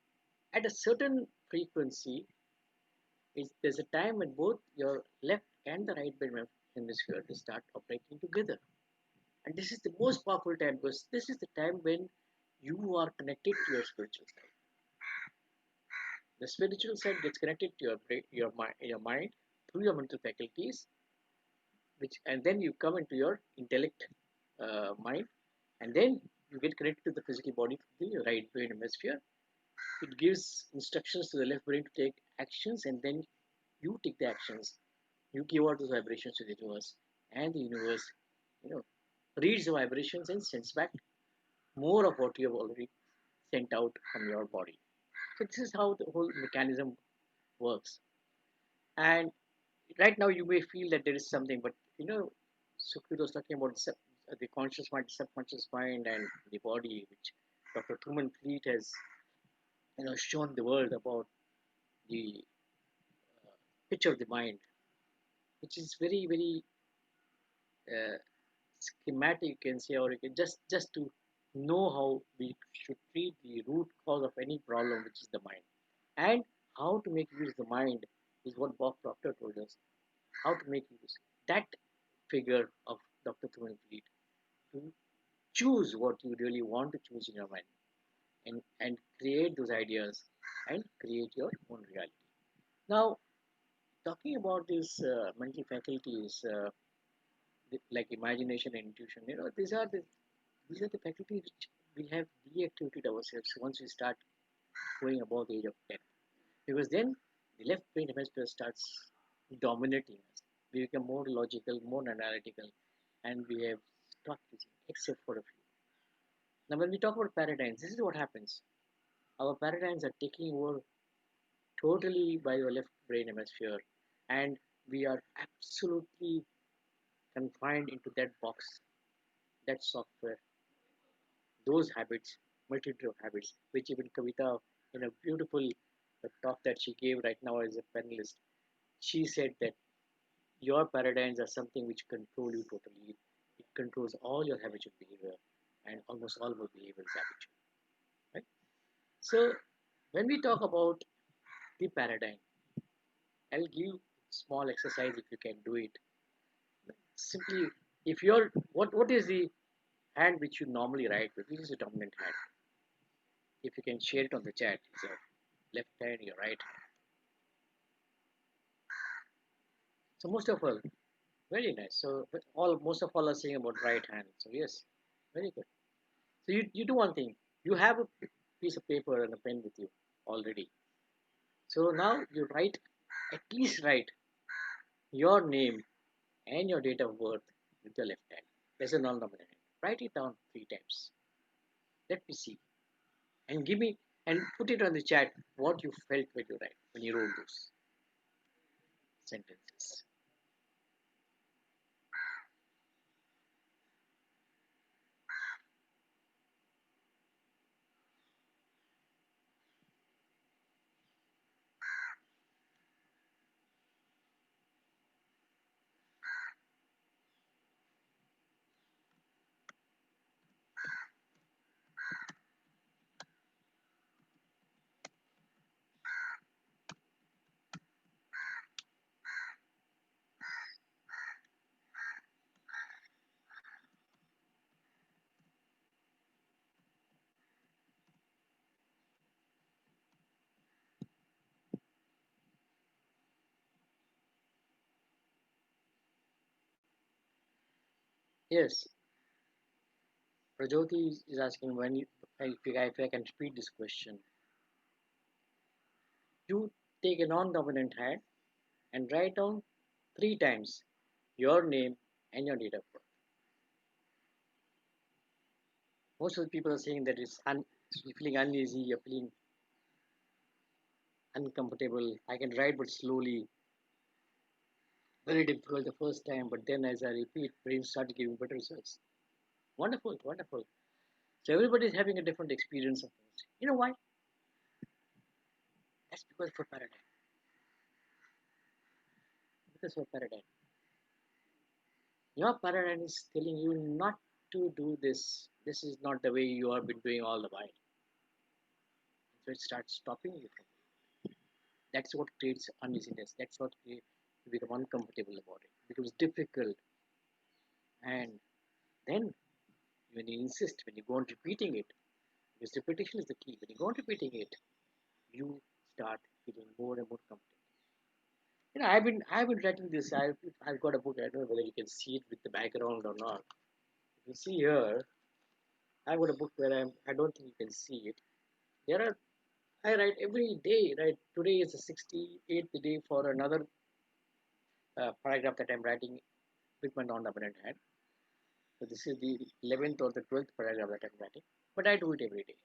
at a certain frequency, there's a time when both your left and the right brain hemisphere will start operating together. And this is the most powerful time because this is the time when you are connected to your spiritual side. The spiritual side gets connected to your brain, your mind through your mental faculties, and then you come into your intellect mind, and then you get connected to the physical body through the right brain hemisphere. It gives instructions to the left brain to take actions, and then you take the actions. You give out those vibrations to the universe, and the universe, you know, reads the vibrations and sends back more of what you have already sent out from your body. So this is how the whole mechanism works. And right now you may feel that there is something, but Sukhvir was talking about the conscious mind, subconscious mind, and the body, which Dr. Truman Fleet has shown the world about the picture of the mind, which is very very uh, schematic, you can say, or you can just to know how we should treat the root cause of any problem, which is the mind. And how to make use of the mind is what Bob Proctor told us. How to make use. That figure of Dr. Thuman to choose what you really want to choose in your mind and create those ideas and create your own reality. Now, talking about these mental faculties, like imagination and intuition, these are the faculties which we have deactivated ourselves once we start going above the age of 10. Because then the left brain hemisphere starts dominating us. We become more logical, more analytical, and we have stopped using, except for a few. Now, when we talk about paradigms, this is what happens. Our paradigms are taking over totally by your left brain hemisphere, and we are absolutely confined into that box, that software, those habits, multitude of habits, which even Kavita, in a beautiful talk that she gave right now as a panelist, she said that your paradigms are something which control you totally. It controls all your habitual behavior and almost all our behavior is habitual. Right? So when we talk about the paradigm, I'll give small exercise if you can do it. Simply, if you're what is the hand which you normally write with? Which is the dominant hand? If you can share it on the chat, is your left hand, your right hand. So most of all, very nice. So but all most of all are saying about right hand. So yes, very good. So you do one thing. You have a piece of paper and a pen with you already. So now you write, at least write your name and your date of birth with your left hand. There's a non-dominant hand. Write it down 3 times. Let me see. And give me and put it on the chat what you felt when you wrote those sentences. Yes, Prajoti is asking when you, if I can repeat this question. You take a non-dominant hand and write down 3 times your name and your date of birth. Most of the people are saying that you're feeling uneasy, you're feeling uncomfortable. I can write but slowly. Very difficult the first time, but then as I repeat, brain starts giving better results. Wonderful, wonderful. So everybody is having a different experience of things. You know why? That's because for paradigm. Because for paradigm. Your paradigm is telling you not to do this. This is not the way you have been doing all the while. So it starts stopping you from it. That's what creates uneasiness. That's what creates you become uncomfortable about it. It becomes difficult. And then when you insist, when you go on repeating it, because repetition is the key. When you go on repeating it, you start feeling more and more comfortable. I've been writing this. I've got a book. I don't know whether you can see it with the background or not. You see here, I've got a book where I don't think you can see it. There are I write every day. Right, today is the 68th day for another paragraph that I'm writing with my non-dominant hand. So this is the 11th or the 12th paragraph that I'm writing. But I do it every day.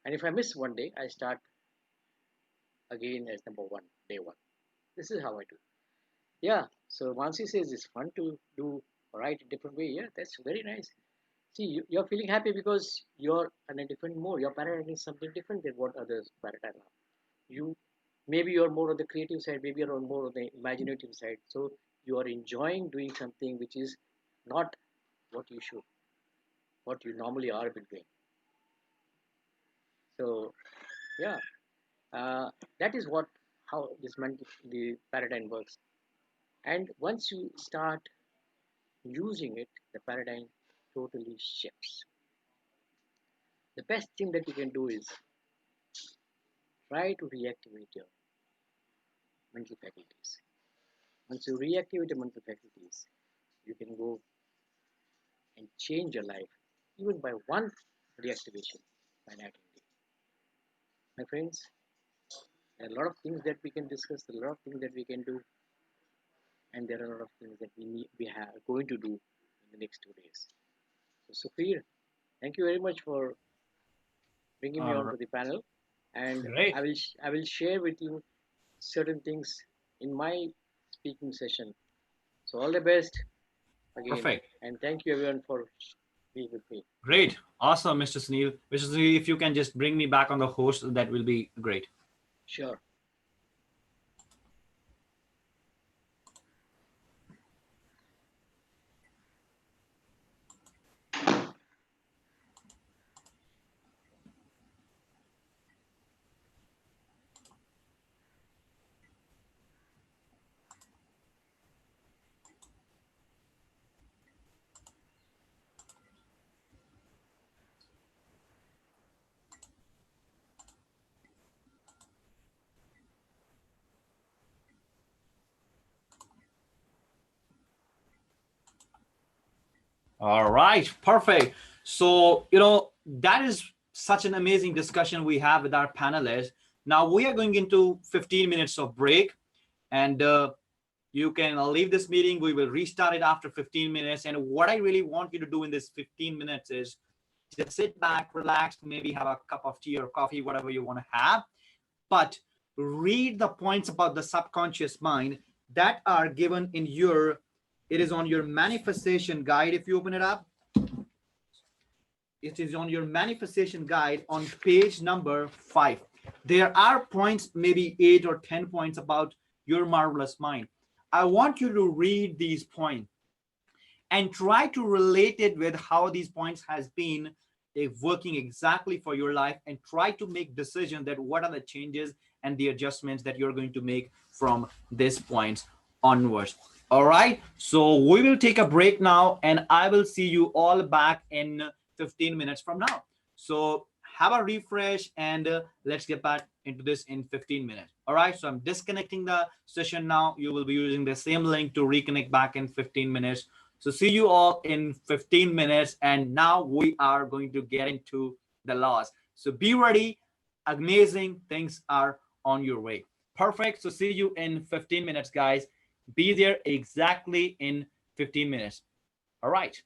And if I miss one day, I start again as number one, day one. This is how I do. Yeah. So Mansi says it's fun to do write a different way. Yeah, that's very nice. See, you're feeling happy because you're in a different mode. Your paradigm is something different than what others' paradigm are. You maybe you're more on the creative side, maybe you're on more on the imaginative side. So you are enjoying doing something which is not what you should, what you normally are been doing. So yeah. That is how the paradigm works. And once you start using it, the paradigm totally shifts. The best thing that you can do is try to reactivate your mental faculties. Once you reactivate your mental faculties, you can go and change your life even by one reactivation by night and day. My friends, there are a lot of things that we can discuss, a lot of things that we can do, and there are a lot of things that we are going to do in the next 2 days. So, Sufir, thank you very much for bringing me All onto right. the panel, and Great. I will share with you certain things in my speaking session. So all the best again, Perfect. and thank you everyone for being with me. Great. Awesome, Mr. Sunil. Mr. Sunil, if you can just bring me back on the host, that will be great. Sure. All right, perfect. So, that is such an amazing discussion we have with our panelists. Now we are going into 15 minutes of break, and you can leave this meeting. We will restart it after 15 minutes. And what I really want you to do in this 15 minutes is just sit back, relax, maybe have a cup of tea or coffee, whatever you want to have, but read the points about the subconscious mind that are given in it is on your manifestation guide. If you open it up, it is on your manifestation guide on page number 5. There are points, maybe 8 or 10 points about your marvelous mind. I want you to read these points and try to relate it with how these points has been working exactly for your life, and try to make decisions that what are the changes and the adjustments that you're going to make from this points onwards. All right, so we will take a break now, and I will see you all back in 15 minutes from now. So have a refresh, and let's get back into this in 15 minutes. All right, so I'm disconnecting the session now. You will be using the same link to reconnect back in 15 minutes. So see you all in 15 minutes. And now we are going to get into the laws. So be ready. Amazing things are on your way. Perfect. So see you in 15 minutes, guys. Be there exactly in 15 minutes. All right.